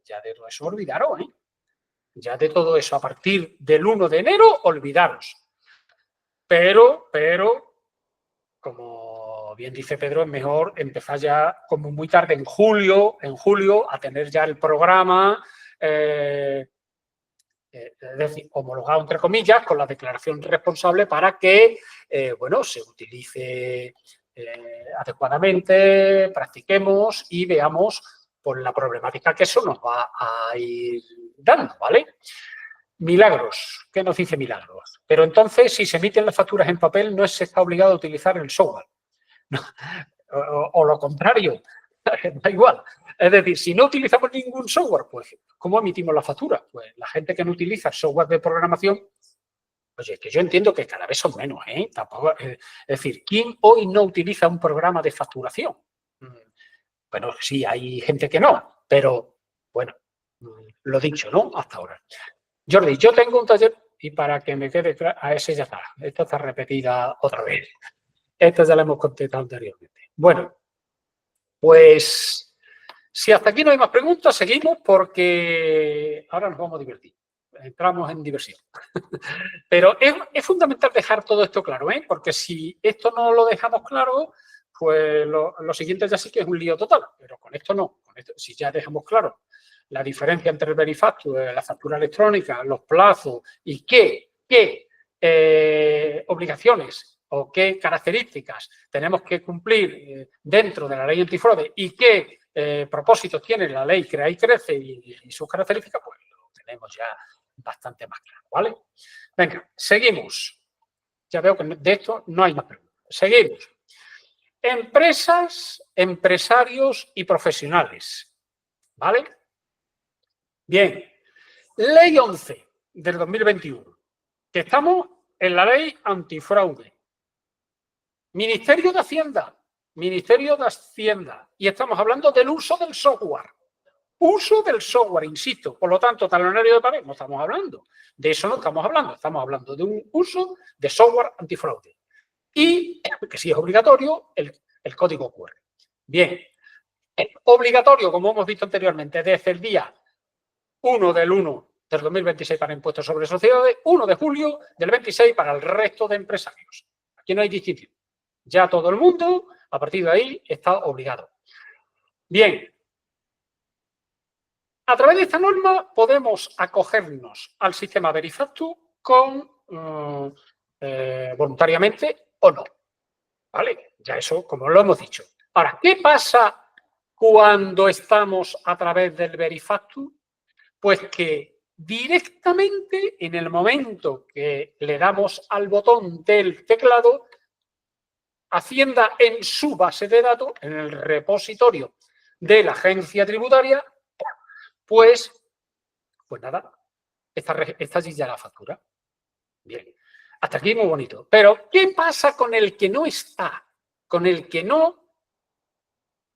A: Ya de todo eso olvidaros, ¿eh? Ya de todo eso, a partir del 1 de enero, olvidaros. Pero, como bien dice Pedro, es mejor empezar ya como muy tarde, en julio, a tener ya el programa, es decir, homologado entre comillas, con la declaración responsable para que, bueno, se utilice adecuadamente, practiquemos y veamos por la problemática que eso nos va a ir dando, ¿vale? Milagros, ¿qué nos dice Milagros? Pero entonces, si se emiten las facturas en papel, no se está obligado a utilizar el software. No, o lo contrario, da igual. Es decir, si no utilizamos ningún software, pues, ¿cómo emitimos la factura? Pues la gente que no utiliza software de programación, oye, es que yo entiendo que cada vez son menos, ¿eh? Tampoco, es decir, ¿quién hoy no utiliza un programa de facturación? Bueno, sí, hay gente que no, pero, bueno, lo dicho, ¿no? Hasta ahora. Jordi, yo tengo un taller y para que me quede claro, a ese ya está. Esta está repetida otra vez. Esta ya la hemos contestado anteriormente. Bueno, pues si hasta aquí no hay más preguntas, seguimos porque ahora nos vamos a divertir. Entramos en diversión. Pero es fundamental dejar todo esto claro, ¿eh? Porque si esto no lo dejamos claro, pues lo siguiente ya sí que es un lío total. Pero con esto no. Con esto, si ya dejamos claro la diferencia entre el Verifactu, la factura electrónica, los plazos y qué obligaciones o qué características tenemos que cumplir dentro de la ley antifraude y qué propósitos tiene la ley Crea y Crece y sus características, pues lo tenemos ya bastante más claro, ¿vale? Venga, seguimos. Ya veo que de esto no hay más preguntas. Seguimos. Empresas, empresarios y profesionales, ¿vale? Bien, Ley 11 del 2021, que estamos en la ley antifraude. Ministerio de Hacienda, y estamos hablando del uso del software. Uso del software, insisto. Por lo tanto, talonario de pared no estamos hablando. De eso no estamos hablando de un uso de software antifraude. Y que sí es obligatorio el código QR. Bien, es obligatorio, como hemos visto anteriormente, desde el día 1 del 1 del 2026 para impuestos sobre sociedades, 1 de julio del 26 para el resto de empresarios. Aquí no hay distinción. Ya todo el mundo, a partir de ahí, está obligado. Bien. A través de esta norma podemos acogernos al sistema Verifactu voluntariamente o no. ¿Vale? Ya eso, como lo hemos dicho. Ahora, ¿qué pasa cuando estamos a través del Verifactu? Pues que directamente en el momento que le damos al botón del teclado, Hacienda en su base de datos, en el repositorio de la agencia tributaria, pues nada, está allí ya la factura. Bien, hasta aquí muy bonito. Pero, ¿qué pasa con el que no está? Con el que no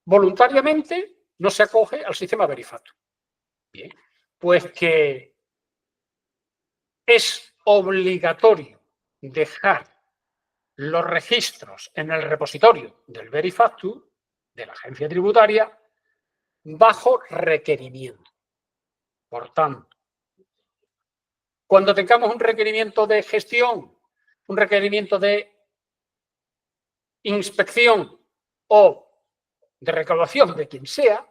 A: voluntariamente no se acoge al sistema Verifactu. Bien, pues que es obligatorio dejar los registros en el repositorio del Verifactu, de la agencia tributaria, bajo requerimiento. Por tanto, cuando tengamos un requerimiento de gestión, un requerimiento de inspección o de recaudación de quien sea,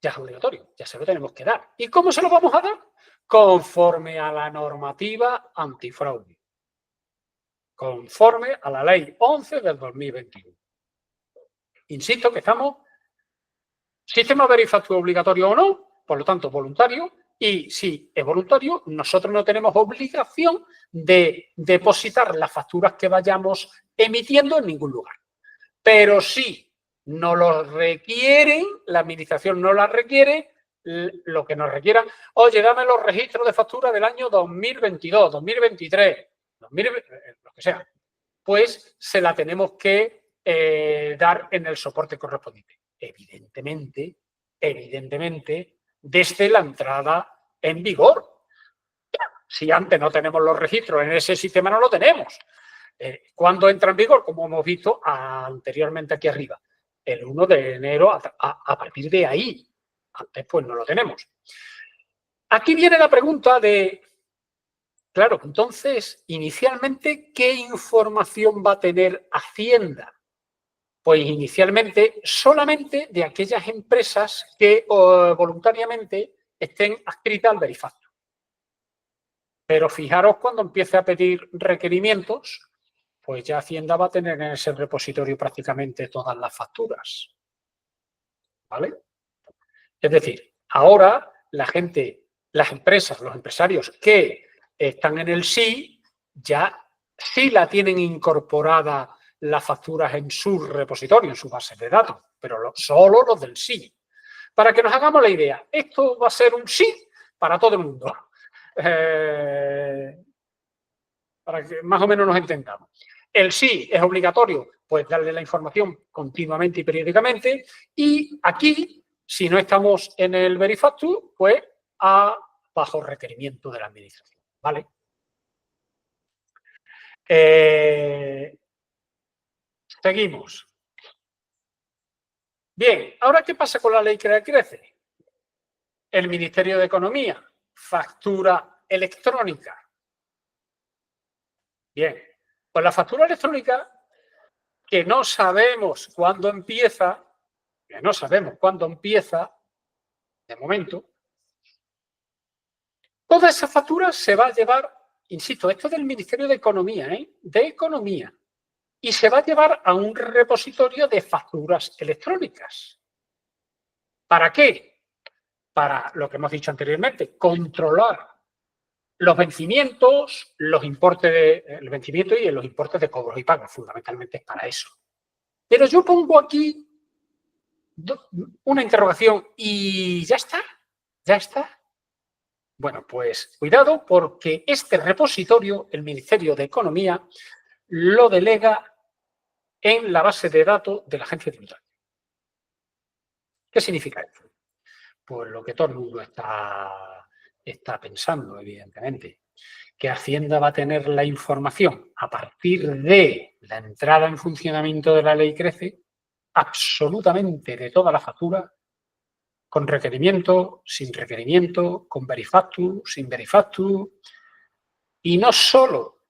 A: ya es obligatorio, ya se lo tenemos que dar. ¿Y cómo se lo vamos a dar? Conforme a la normativa antifraude. Conforme a la ley 11 del 2021. Insisto que estamos, sistema Verifactu obligatorio o no, por lo tanto voluntario, y si es voluntario, nosotros no tenemos obligación de depositar las facturas que vayamos emitiendo en ningún lugar. Pero si no lo requieren, la administración no la requiere, lo que nos requieran, oye, dame los registros de factura del año 2022, 2023, 2020, lo que sea, pues se la tenemos que dar en el soporte correspondiente. Evidentemente, desde la entrada en vigor. Si antes no tenemos los registros en ese sistema, no lo tenemos. ¿Cuándo entra en vigor? Como hemos visto anteriormente aquí arriba. El 1 de enero a partir de ahí. Antes pues no lo tenemos. Aquí viene la pregunta de, claro, entonces, inicialmente, ¿qué información va a tener Hacienda? Pues inicialmente solamente de aquellas empresas que voluntariamente estén adscritas al Verifactu. Pero fijaros cuando empiece a pedir requerimientos, pues ya Hacienda va a tener en ese repositorio prácticamente todas las facturas. ¿Vale? Es decir, ahora la gente, las empresas, los empresarios que están en el SI, ya sí la tienen incorporada las facturas en su repositorio, en su base de datos, pero solo los del SI. Para que nos hagamos la idea, esto va a ser un sí para todo el mundo. Para que más o menos nos entendamos. El sí es obligatorio, pues darle la información continuamente y periódicamente. Y aquí, si no estamos en el Verifactu, pues bajo requerimiento de la administración. ¿Vale? Seguimos. Bien, ¿ahora qué pasa con la ley Crea y Crece? El Ministerio de Economía, factura electrónica. Bien, pues la factura electrónica, que no sabemos cuándo empieza, de momento, toda esa factura se va a llevar, insisto, esto es del Ministerio de Economía, de Economía, y se va a llevar a un repositorio de facturas electrónicas. ¿Para qué? Para lo que hemos dicho anteriormente, controlar los vencimientos, el vencimiento y los importes de cobros y pagos, fundamentalmente es para eso. Pero yo pongo aquí una interrogación y ya está, ya está. Bueno, pues cuidado, porque este repositorio, el Ministerio de Economía, lo delega en la base de datos de la Agencia Tributaria. ¿Qué significa esto? Pues lo que todo el mundo está pensando, evidentemente, que Hacienda va a tener la información a partir de la entrada en funcionamiento de la ley Crece, absolutamente de toda la factura, con requerimiento, sin requerimiento, con verifactu, sin verifactu, y no solo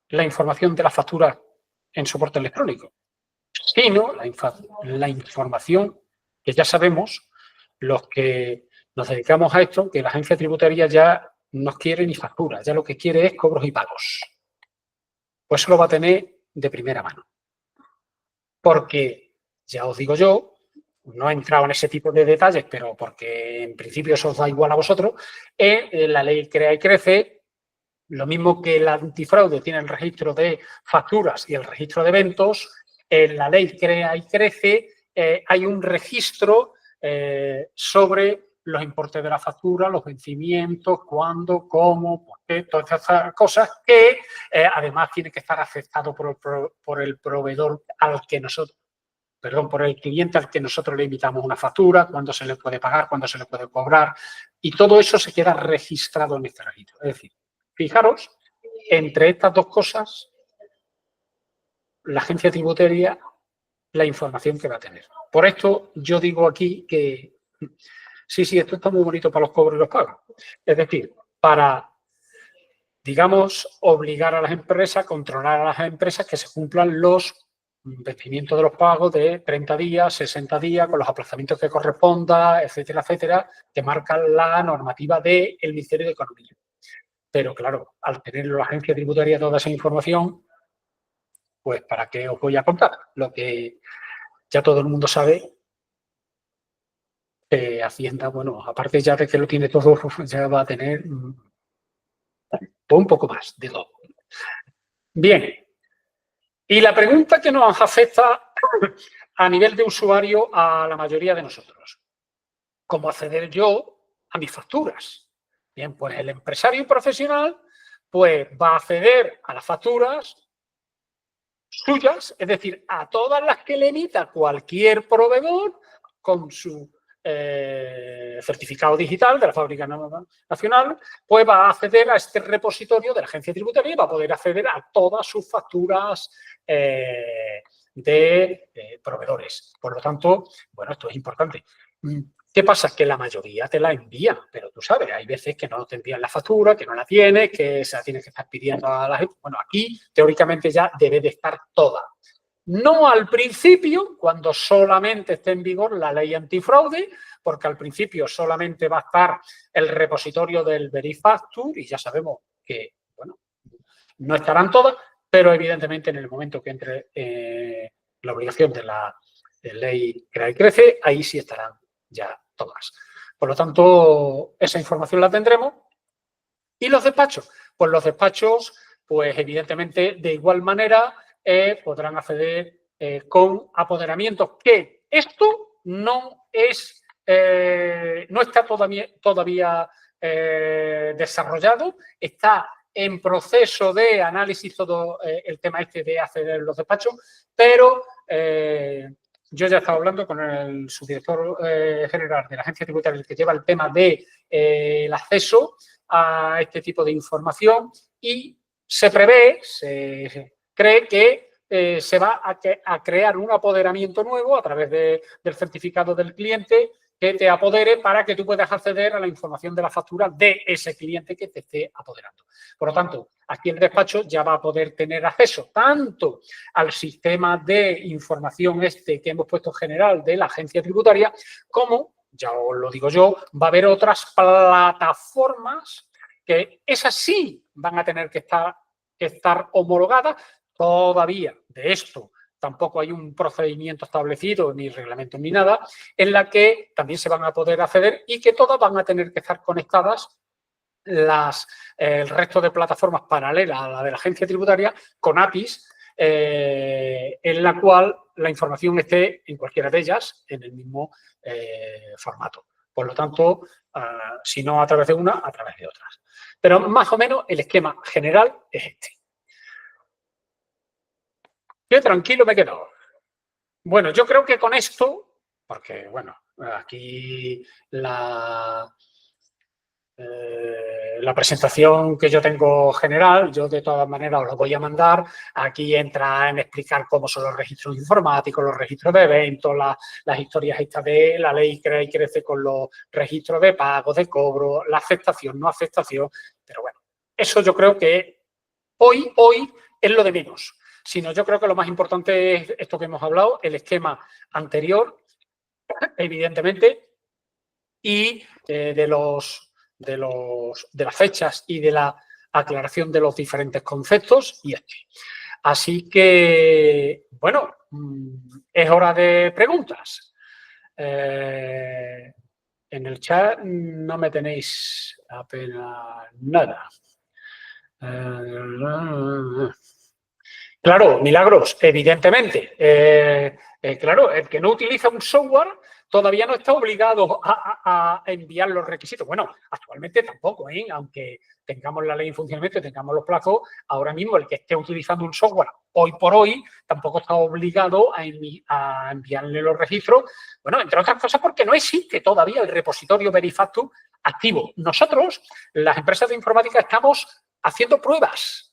A: la información de la factura en soporte electrónico, sino la información que ya sabemos, los que nos dedicamos a esto, que la agencia tributaria ya no quiere ni factura, ya lo que quiere es cobros y pagos. Pues eso lo va a tener de primera mano. Porque, ya os digo yo, no he entrado en ese tipo de detalles, pero porque en principio eso os da igual a vosotros, la ley Crea y Crece, lo mismo que el antifraude tiene el registro de facturas y el registro de eventos, en la ley Crea y Crece hay un registro sobre los importes de la factura, los vencimientos, cuándo, cómo, por qué, todas esas cosas que además tiene que estar aceptado por el proveedor al que nosotros, por el cliente al que nosotros le emitamos una factura, cuándo se le puede pagar, cuándo se le puede cobrar, y todo eso se queda registrado en este registro. Es decir, fijaros, entre estas dos cosas, la agencia tributaria, la información que va a tener. Por esto yo digo aquí que sí, esto está muy bonito para los cobros y los pagos. Es decir, para, digamos, obligar a las empresas, controlar a las empresas que se cumplan los vencimientos de los pagos de 30 días, 60 días, con los aplazamientos que corresponda, etcétera, etcétera, que marcan la normativa del Ministerio de Economía. Pero, claro, al tener la agencia tributaria toda esa información, pues, ¿para qué os voy a contar? Lo que ya todo el mundo sabe, Hacienda, bueno, aparte ya de que lo tiene todo, ya va a tener un poco más de todo. Bien. Y la pregunta que nos afecta a nivel de usuario a la mayoría de nosotros. ¿Cómo acceder yo a mis facturas? Bien, pues el empresario profesional pues va a acceder a las facturas suyas, es decir, a todas las que le emita cualquier proveedor con su certificado digital de la Fábrica Nacional, pues va a acceder a este repositorio de la agencia tributaria y va a poder acceder a todas sus facturas de proveedores. Por lo tanto, bueno, esto es importante. ¿Qué pasa? Que la mayoría te la envía, pero tú sabes, hay veces que no te envían la factura, que no la tienes, que se la tienes que estar pidiendo a la gente. Bueno, aquí teóricamente ya debe de estar toda. No al principio, cuando solamente esté en vigor la ley antifraude, porque al principio solamente va a estar el repositorio del Verifactur y ya sabemos que, bueno, no estarán todas, pero evidentemente en el momento que entre la obligación de la ley Crea y Crece, ahí sí estarán ya todas. Por lo tanto, esa información la tendremos. ¿Y los despachos? Pues los despachos, pues evidentemente, de igual manera, podrán acceder con apoderamientos, que esto no está todavía desarrollado, está en proceso de análisis todo el tema este de acceder a los despachos, pero yo ya he estado hablando con el subdirector general de la Agencia Tributaria, que lleva el tema de el acceso a este tipo de información, y se prevé, se cree que se va a crear un apoderamiento nuevo a través del certificado del cliente que te apodere para que tú puedas acceder a la información de la factura de ese cliente que te esté apoderando. Por lo tanto, aquí el despacho ya va a poder tener acceso tanto al sistema de información que hemos puesto general de la agencia tributaria, como, ya os lo digo yo, va a haber otras plataformas que esas sí van a tener que estar homologadas. Todavía de esto tampoco hay un procedimiento establecido, ni reglamento, ni nada, en la que también se van a poder acceder y que todas van a tener que estar conectadas el resto de plataformas paralelas a la de la agencia tributaria con APIs en la cual la información esté en cualquiera de ellas en el mismo formato. Por lo tanto, si no a través de una, a través de otras. Pero más o menos el esquema general es este. Qué tranquilo me he quedado. Bueno, yo creo que con esto, porque, bueno, aquí la presentación que yo tengo general, yo de todas maneras os lo voy a mandar. Aquí entra en explicar cómo son los registros informáticos, los registros de eventos, las historias estas de la ley crea y crece con los registros de pago, de cobro, la aceptación, no aceptación. Pero bueno, eso yo creo que hoy es lo de menos. Sino yo creo que lo más importante es esto que hemos hablado, el esquema anterior, evidentemente, y de las fechas y de la aclaración de los diferentes conceptos y este. Así que, bueno, es hora de preguntas. En el chat no me tenéis apenas nada. Claro, Milagros, evidentemente. Claro, el que no utiliza un software todavía no está obligado a enviar los requisitos. Bueno, actualmente tampoco, aunque tengamos la ley en funcionamiento y tengamos los plazos, ahora mismo el que esté utilizando un software hoy por hoy tampoco está obligado a enviarle los registros. Bueno, entre otras cosas porque no existe todavía el repositorio Verifactu activo. Nosotros, las empresas de informática, estamos haciendo pruebas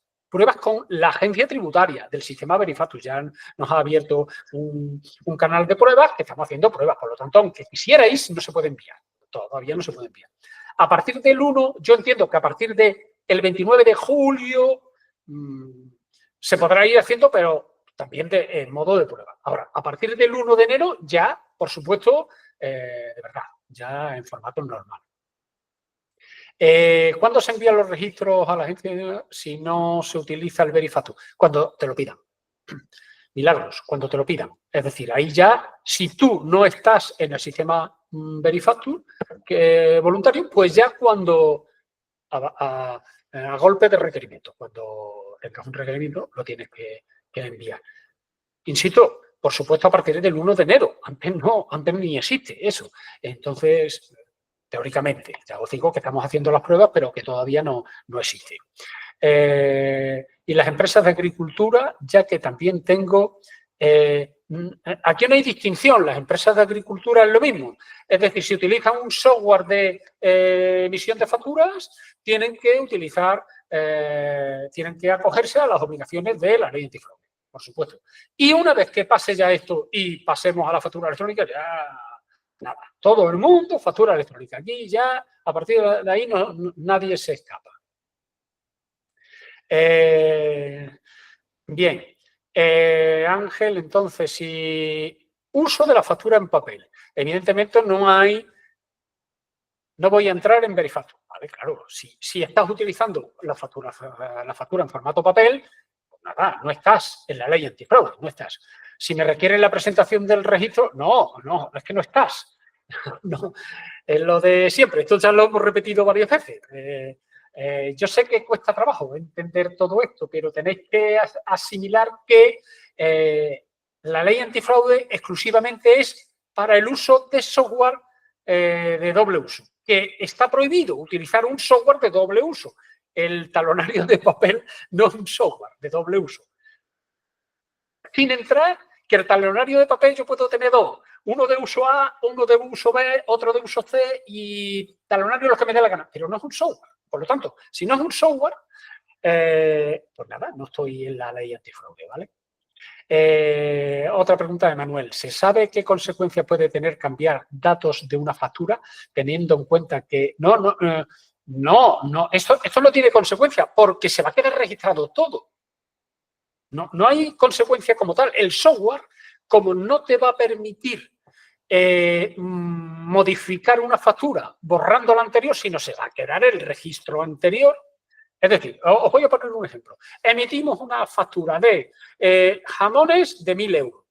A: con la agencia tributaria del sistema Verifactus. Ya nos ha abierto un canal de pruebas que estamos haciendo pruebas. Por lo tanto, aunque quisierais, no se puede enviar. Todavía no se puede enviar. A partir del 1, yo entiendo que a partir del 29 de julio se podrá ir haciendo, pero también en modo de prueba. Ahora, a partir del 1 de enero ya, por supuesto, de verdad, ya en formato normal. ¿Cuándo se envían los registros a la agencia si no se utiliza el Verifactus? Cuando te lo pidan. Milagros, cuando te lo pidan. Es decir, ahí ya, si tú no estás en el sistema Verifactus voluntario, pues ya cuando a golpe de requerimiento, cuando tengas un requerimiento, lo tienes que enviar. Insisto, por supuesto, a partir del 1 de enero. Antes no, antes ni existe eso. Entonces, teóricamente, ya os digo que estamos haciendo las pruebas, pero que todavía no existe. Y las empresas de agricultura, ya que también tengo... aquí no hay distinción, las empresas de agricultura es lo mismo. Es decir, si utilizan un software de emisión de facturas, tienen que acogerse a las obligaciones de la ley antifraude, por supuesto. Y una vez que pase ya esto y pasemos a la factura electrónica, ya... Nada, todo el mundo factura electrónica. Aquí ya, a partir de ahí, nadie se escapa. Bien. Ángel, entonces, si uso de la factura en papel, evidentemente no voy a entrar en Verifactus. Vale, claro, si estás utilizando la factura en formato papel, pues nada, no estás en la ley antifraude, no estás. Si me requiere la presentación del registro, no, es que no estás. No, es lo de siempre. Esto ya lo hemos repetido varias veces. Yo sé que cuesta trabajo entender todo esto, pero tenéis que asimilar que la ley antifraude exclusivamente es para el uso de software de doble uso, que está prohibido utilizar un software de doble uso. El talonario de papel no es un software de doble uso. Sin entrar que el talonario de papel yo puedo tener dos. Uno de uso A, uno de uso B, otro de uso C y talonario los que me dé la gana. Pero no es un software. Por lo tanto, si no es un software, Pues nada, no estoy en la ley antifraude, ¿vale? Otra pregunta de Manuel. ¿Se sabe qué consecuencias puede tener cambiar datos de una factura teniendo en cuenta que no, esto no tiene consecuencia porque se va a quedar registrado todo. No hay consecuencia como tal. El software, como no te va a permitir modificar una factura borrando la anterior, sino se va a quedar el registro anterior. Es decir, os voy a poner un ejemplo. Emitimos una factura de jamones de 1.000 euros.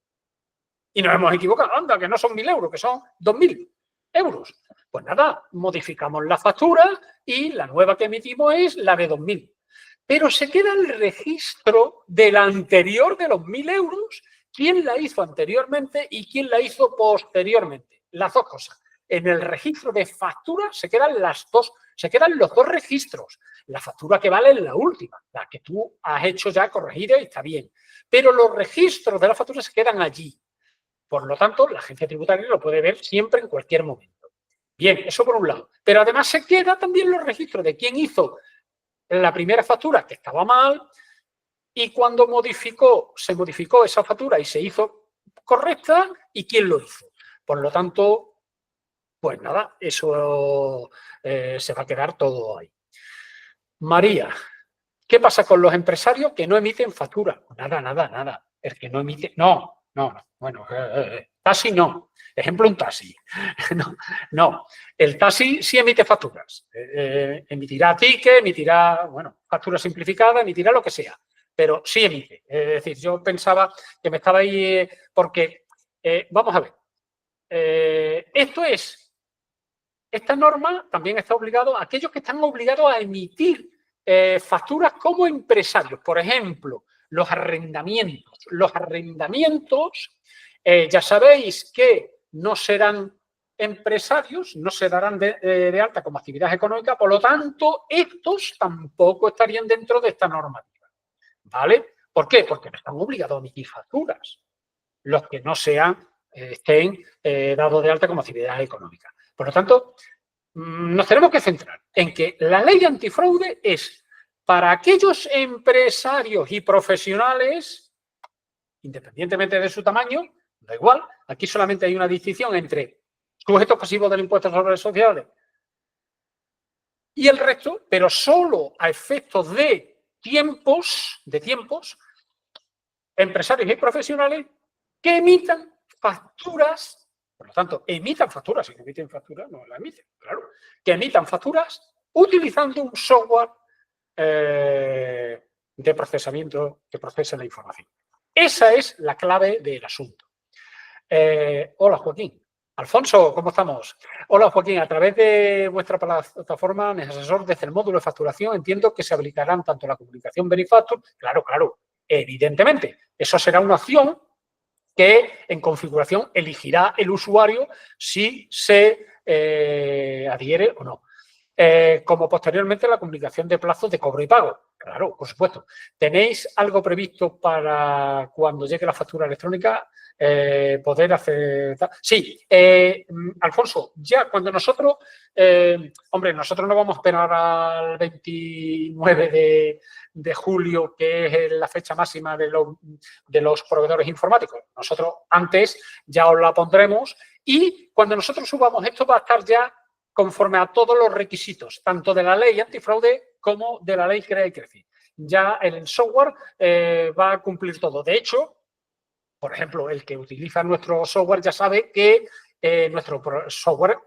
A: Y nos hemos equivocado. Anda, que no son 1.000 euros, que son 2.000 euros. Pues nada, modificamos la factura y la nueva que emitimos es la de 2.000. Pero se queda el registro de la anterior de los 1.000 euros, quién la hizo anteriormente y quién la hizo posteriormente. Las dos cosas. En el registro de factura se quedan los dos registros. La factura que vale es la última, la que tú has hecho ya corregida y está bien. Pero los registros de la factura se quedan allí. Por lo tanto, la agencia tributaria lo puede ver siempre en cualquier momento. Bien, eso por un lado. Pero además se quedan también los registros de quién hizo la primera factura que estaba mal y cuando se modificó esa factura y se hizo correcta y quién lo hizo. Por lo tanto, pues nada, eso se va a quedar todo ahí. María, ¿qué pasa con los empresarios que no emiten factura? Nada. El que no emite, no. Bueno, taxi no. Ejemplo, un taxi. No. El taxi sí emite facturas. Emitirá ticket, emitirá, bueno, factura simplificada, emitirá lo que sea. Pero sí emite. Es decir, yo pensaba que me estaba ahí porque, vamos a ver. Esta norma también está obligado a aquellos que están obligados a emitir facturas como empresarios. Por ejemplo, los arrendamientos. Los arrendamientos, ya sabéis que no serán empresarios, no se darán de alta como actividad económica, por lo tanto, estos tampoco estarían dentro de esta normativa. ¿Vale? ¿Por qué? Porque no están obligados a emitir facturas, los que no estén dados de alta como actividad económica. Por lo tanto, nos tenemos que centrar en que la ley antifraude es para aquellos empresarios y profesionales, independientemente de su tamaño, da igual, aquí solamente hay una distinción entre sujetos pasivos del impuesto sobre las sociedades y el resto, pero solo a efectos de tiempos, empresarios y profesionales que emitan facturas. Por lo tanto, emitan facturas, si no emiten facturas, no la emiten, claro. Que emitan facturas utilizando un software de procesamiento que procesa la información. Esa es la clave del asunto. Hola, Joaquín. Alfonso, ¿cómo estamos? Hola, Joaquín. A través de vuestra plataforma, mi asesor, desde el módulo de facturación, entiendo que se aplicarán tanto la comunicación Benefactor, claro, evidentemente. Eso será una opción que en configuración elegirá el usuario si se adhiere o no. Como posteriormente la comunicación de plazos de cobro y pago. Claro, por supuesto. ¿Tenéis algo previsto para cuando llegue la factura electrónica poder hacer...? Sí, Alfonso, ya cuando nosotros... nosotros no vamos a esperar al 29 de julio, que es la fecha máxima de los proveedores informáticos. Nosotros antes ya os la pondremos y cuando nosotros subamos esto va a estar ya conforme a todos los requisitos, tanto de la ley antifraude como de la ley Crea y Crece. Ya el software va a cumplir todo. De hecho, por ejemplo, el que utiliza nuestro software ya sabe que nuestro software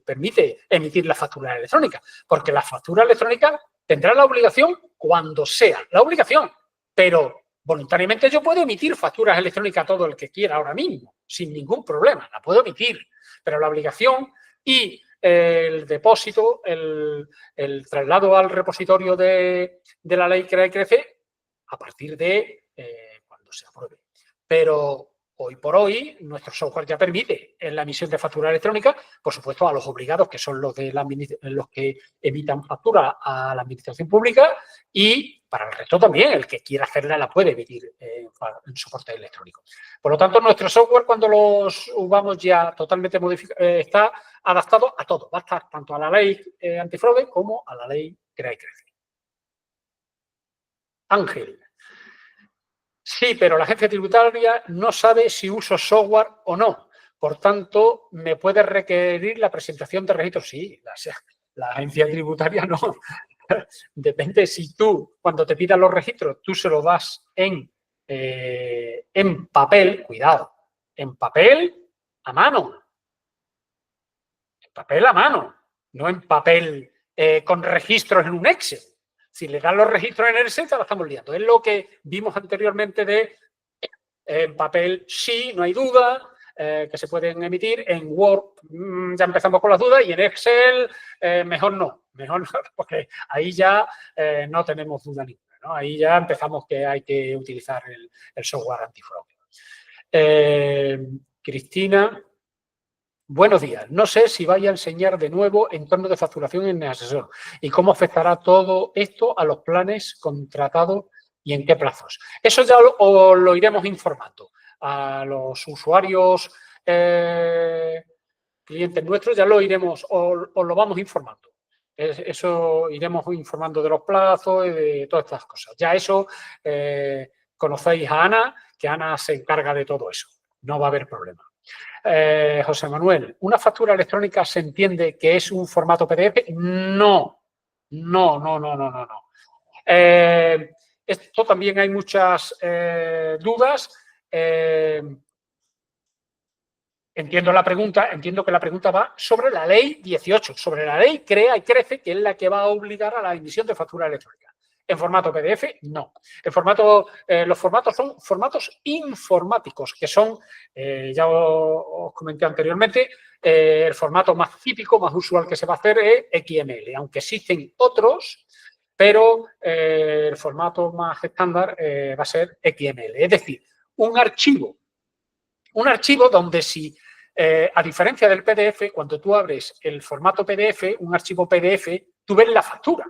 A: permite emitir la factura electrónica, porque la factura electrónica tendrá la obligación cuando sea la obligación, pero voluntariamente yo puedo emitir facturas electrónicas a todo el que quiera ahora mismo, sin ningún problema, la puedo emitir, pero la obligación y el depósito, el traslado al repositorio de la ley Crea y Crece a partir de cuando se apruebe. Pero hoy por hoy nuestro software ya permite en la emisión de factura electrónica, por supuesto a los obligados, que son los que emitan factura a la administración pública, y para el resto también, el que quiera hacerla la puede emitir en soporte electrónico. Por lo tanto, nuestro software cuando lo subamos ya totalmente modificado, está adaptado a todo. Va a estar tanto a la ley antifraude como a la ley Crea y Crece. Ángel. Sí, pero la agencia tributaria no sabe si uso software o no. Por tanto, ¿me puede requerir la presentación de registros? Sí, la agencia tributaria no. Depende si tú, cuando te pidan los registros, tú se los das en papel, cuidado, en papel a mano. En papel a mano, no en papel con registros en un Excel. Si le dan los registros en Excel, te la estamos liando. Es lo que vimos anteriormente de en papel, sí, no hay duda, que se pueden emitir. En Word ya empezamos con las dudas y en Excel mejor no, porque ahí ya no tenemos duda ninguna, ¿no? Ahí ya empezamos que hay que utilizar el software antifraude. Cristina, buenos días. No sé si vaya a enseñar de nuevo entorno de facturación en el asesor y cómo afectará todo esto a los planes contratados y en qué plazos. Eso ya lo iremos informando a los usuarios, clientes nuestros, ya lo iremos, os lo vamos informando. Eso iremos informando de los plazos y de todas estas cosas. Ya eso conocéis a Ana, que Ana se encarga de todo eso. No va a haber problema. José Manuel, ¿una factura electrónica se entiende que es un formato PDF? No. Esto también hay muchas dudas. Entiendo que la pregunta va sobre la ley 18, sobre la ley Crea y Crece, que es la que va a obligar a la emisión de factura electrónica. En formato PDF, no. Los formatos son formatos informáticos, que son, ya os comenté anteriormente, el formato más típico, más usual que se va a hacer es XML, aunque existen otros, pero el formato más estándar va a ser XML. Es decir, un archivo donde si, a diferencia del PDF, cuando tú abres el formato PDF, un archivo PDF, tú ves la factura.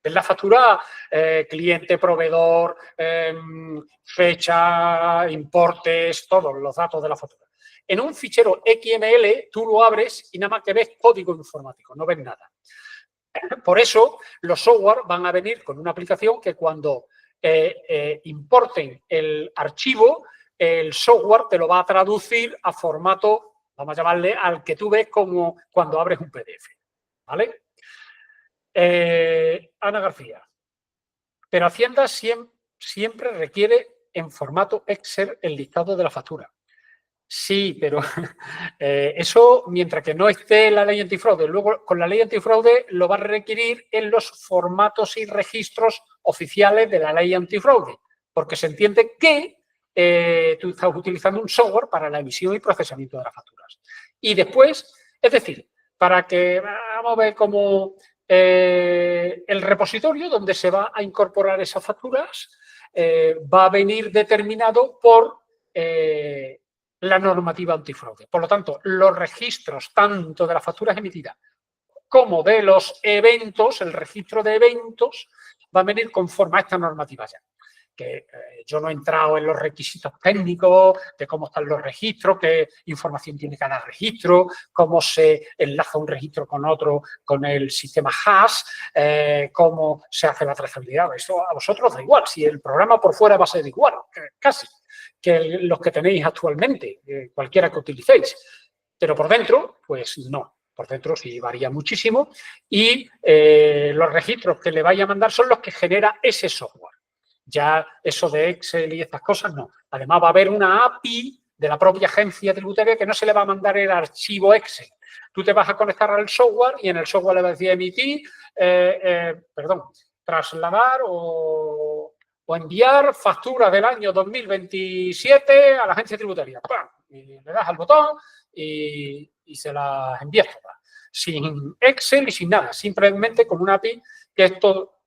A: Ves la factura cliente, proveedor, fecha, importes, todos los datos de la factura. En un fichero XML, tú lo abres y nada más que ves código informático, no ves nada. Por eso, los software van a venir con una aplicación que cuando importen el archivo, el software te lo va a traducir a formato, vamos a llamarle, al que tú ves como cuando abres un PDF. ¿Vale? Ana García. Pero Hacienda siempre requiere en formato Excel el listado de la factura. Sí, pero eso mientras que no esté la ley antifraude. Luego, con la ley antifraude lo va a requerir en los formatos y registros oficiales de la ley antifraude, porque se entiende que tú estás utilizando un software para la emisión y procesamiento de las facturas. Y después, es decir, para que, vamos a ver cómo el repositorio donde se va a incorporar esas facturas va a venir determinado por la normativa antifraude. Por lo tanto, los registros tanto de las facturas emitidas como de los eventos, el registro de eventos, va a venir conforme a esta normativa ya. Que yo no he entrado en los requisitos técnicos de cómo están los registros, qué información tiene cada registro, cómo se enlaza un registro con otro con el sistema HAS, cómo se hace la trazabilidad. Eso a vosotros da igual. Si el programa por fuera va a ser igual, casi, que los que tenéis actualmente, cualquiera que utilicéis. Pero por dentro, pues no. Por dentro sí varía muchísimo y los registros que le vaya a mandar son los que genera ese software. Ya eso de Excel y estas cosas, no. Además, va a haber una API de la propia agencia tributaria que no se le va a mandar el archivo Excel. Tú te vas a conectar al software y en el software le vas a decir emitir, trasladar o enviar factura del año 2027 a la agencia tributaria. ¡Pam! Y le das al botón y se las envías todas. Sin Excel y sin nada. Simplemente con una API que es todo...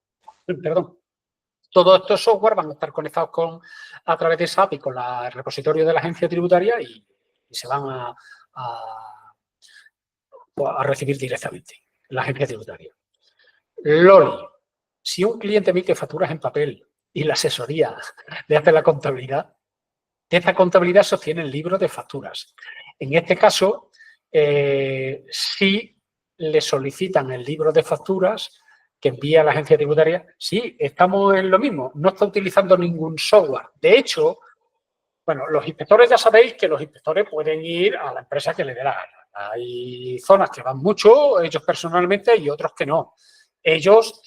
A: Todos estos software van a estar conectados a través de esa API con el repositorio de la agencia tributaria y se van a recibir directamente en la agencia tributaria. Loli, si un cliente emite facturas en papel y la asesoría le hace la contabilidad, esta contabilidad sostiene el libro de facturas. En este caso, si le solicitan el libro de facturas, que envía la agencia tributaria, sí, estamos en lo mismo, no está utilizando ningún software. De hecho, bueno, los inspectores ya sabéis que los inspectores pueden ir a la empresa que les dé la gana. Hay zonas que van mucho, ellos personalmente, y otros que no. Ellos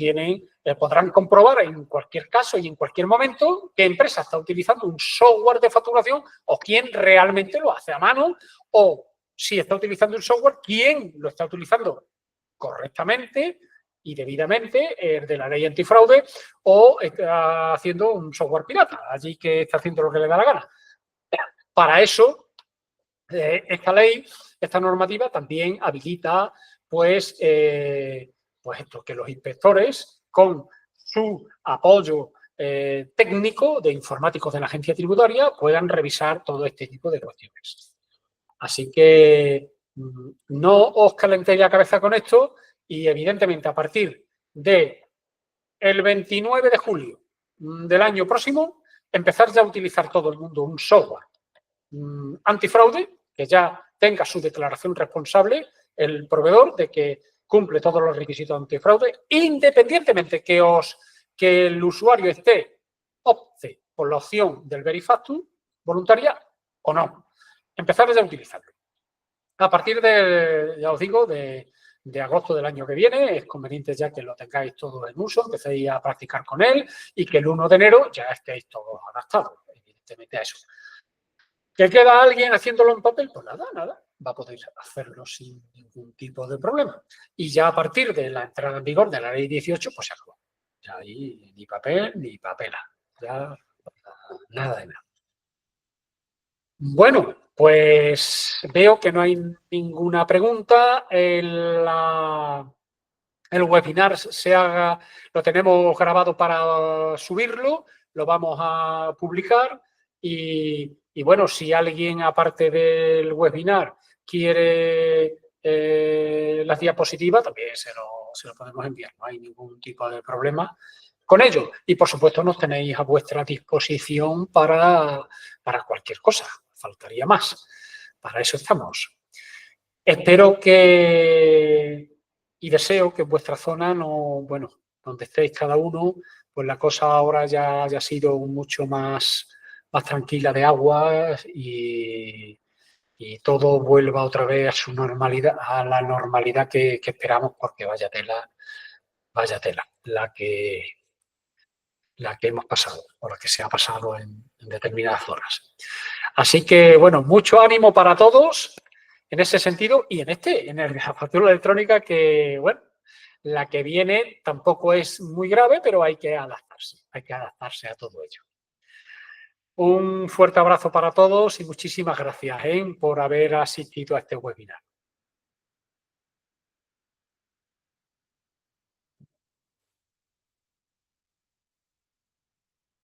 A: podrán comprobar en cualquier caso y en cualquier momento qué empresa está utilizando un software de facturación o quién realmente lo hace a mano, o si está utilizando un software, quién lo está utilizando correctamente y debidamente de la ley antifraude, o está haciendo un software pirata, allí que está haciendo lo que le da la gana. Para eso, esta ley, esta normativa también habilita, pues esto, que los inspectores, con su apoyo técnico de informáticos de la agencia tributaria, puedan revisar todo este tipo de cuestiones. Así que no os calentéis la cabeza con esto y, evidentemente, a partir del 29 de julio del año próximo, empezar ya a utilizar todo el mundo un software antifraude, que ya tenga su declaración responsable el proveedor de que cumple todos los requisitos antifraude, independientemente que el usuario opte por la opción del Verifactus voluntaria o no. Empezar ya a utilizarlo. A partir ya os digo, de agosto del año que viene, es conveniente ya que lo tengáis todo en uso, empecéis a practicar con él y que el 1 de enero ya estéis todos adaptados, evidentemente, a eso. ¿Que queda alguien haciéndolo en papel? Pues nada, va a poder hacerlo sin ningún tipo de problema. Y ya a partir de la entrada en vigor de la ley 18, pues se acabó. Ya ahí ni papel ni papela. Ya nada de nada. Bueno, pues veo que no hay ninguna pregunta. El webinar lo tenemos grabado para subirlo, lo vamos a publicar y bueno, si alguien, aparte del webinar, quiere las diapositivas, también se lo podemos enviar, no hay ningún tipo de problema con ello. Y, por supuesto, nos tenéis a vuestra disposición para cualquier cosa, faltaría más. Para eso estamos. Espero y deseo que en vuestra zona, donde estéis cada uno, pues la cosa ahora ya haya sido mucho más tranquila de agua y todo vuelva otra vez a su normalidad, a la normalidad que esperamos, porque vaya tela la que hemos pasado o la que se ha pasado en determinadas zonas. Así que, bueno, mucho ánimo para todos en ese sentido y en el de la factura electrónica, que, bueno, la que viene tampoco es muy grave, pero hay que adaptarse a todo ello. Un fuerte abrazo para todos y muchísimas gracias por haber asistido a este webinar.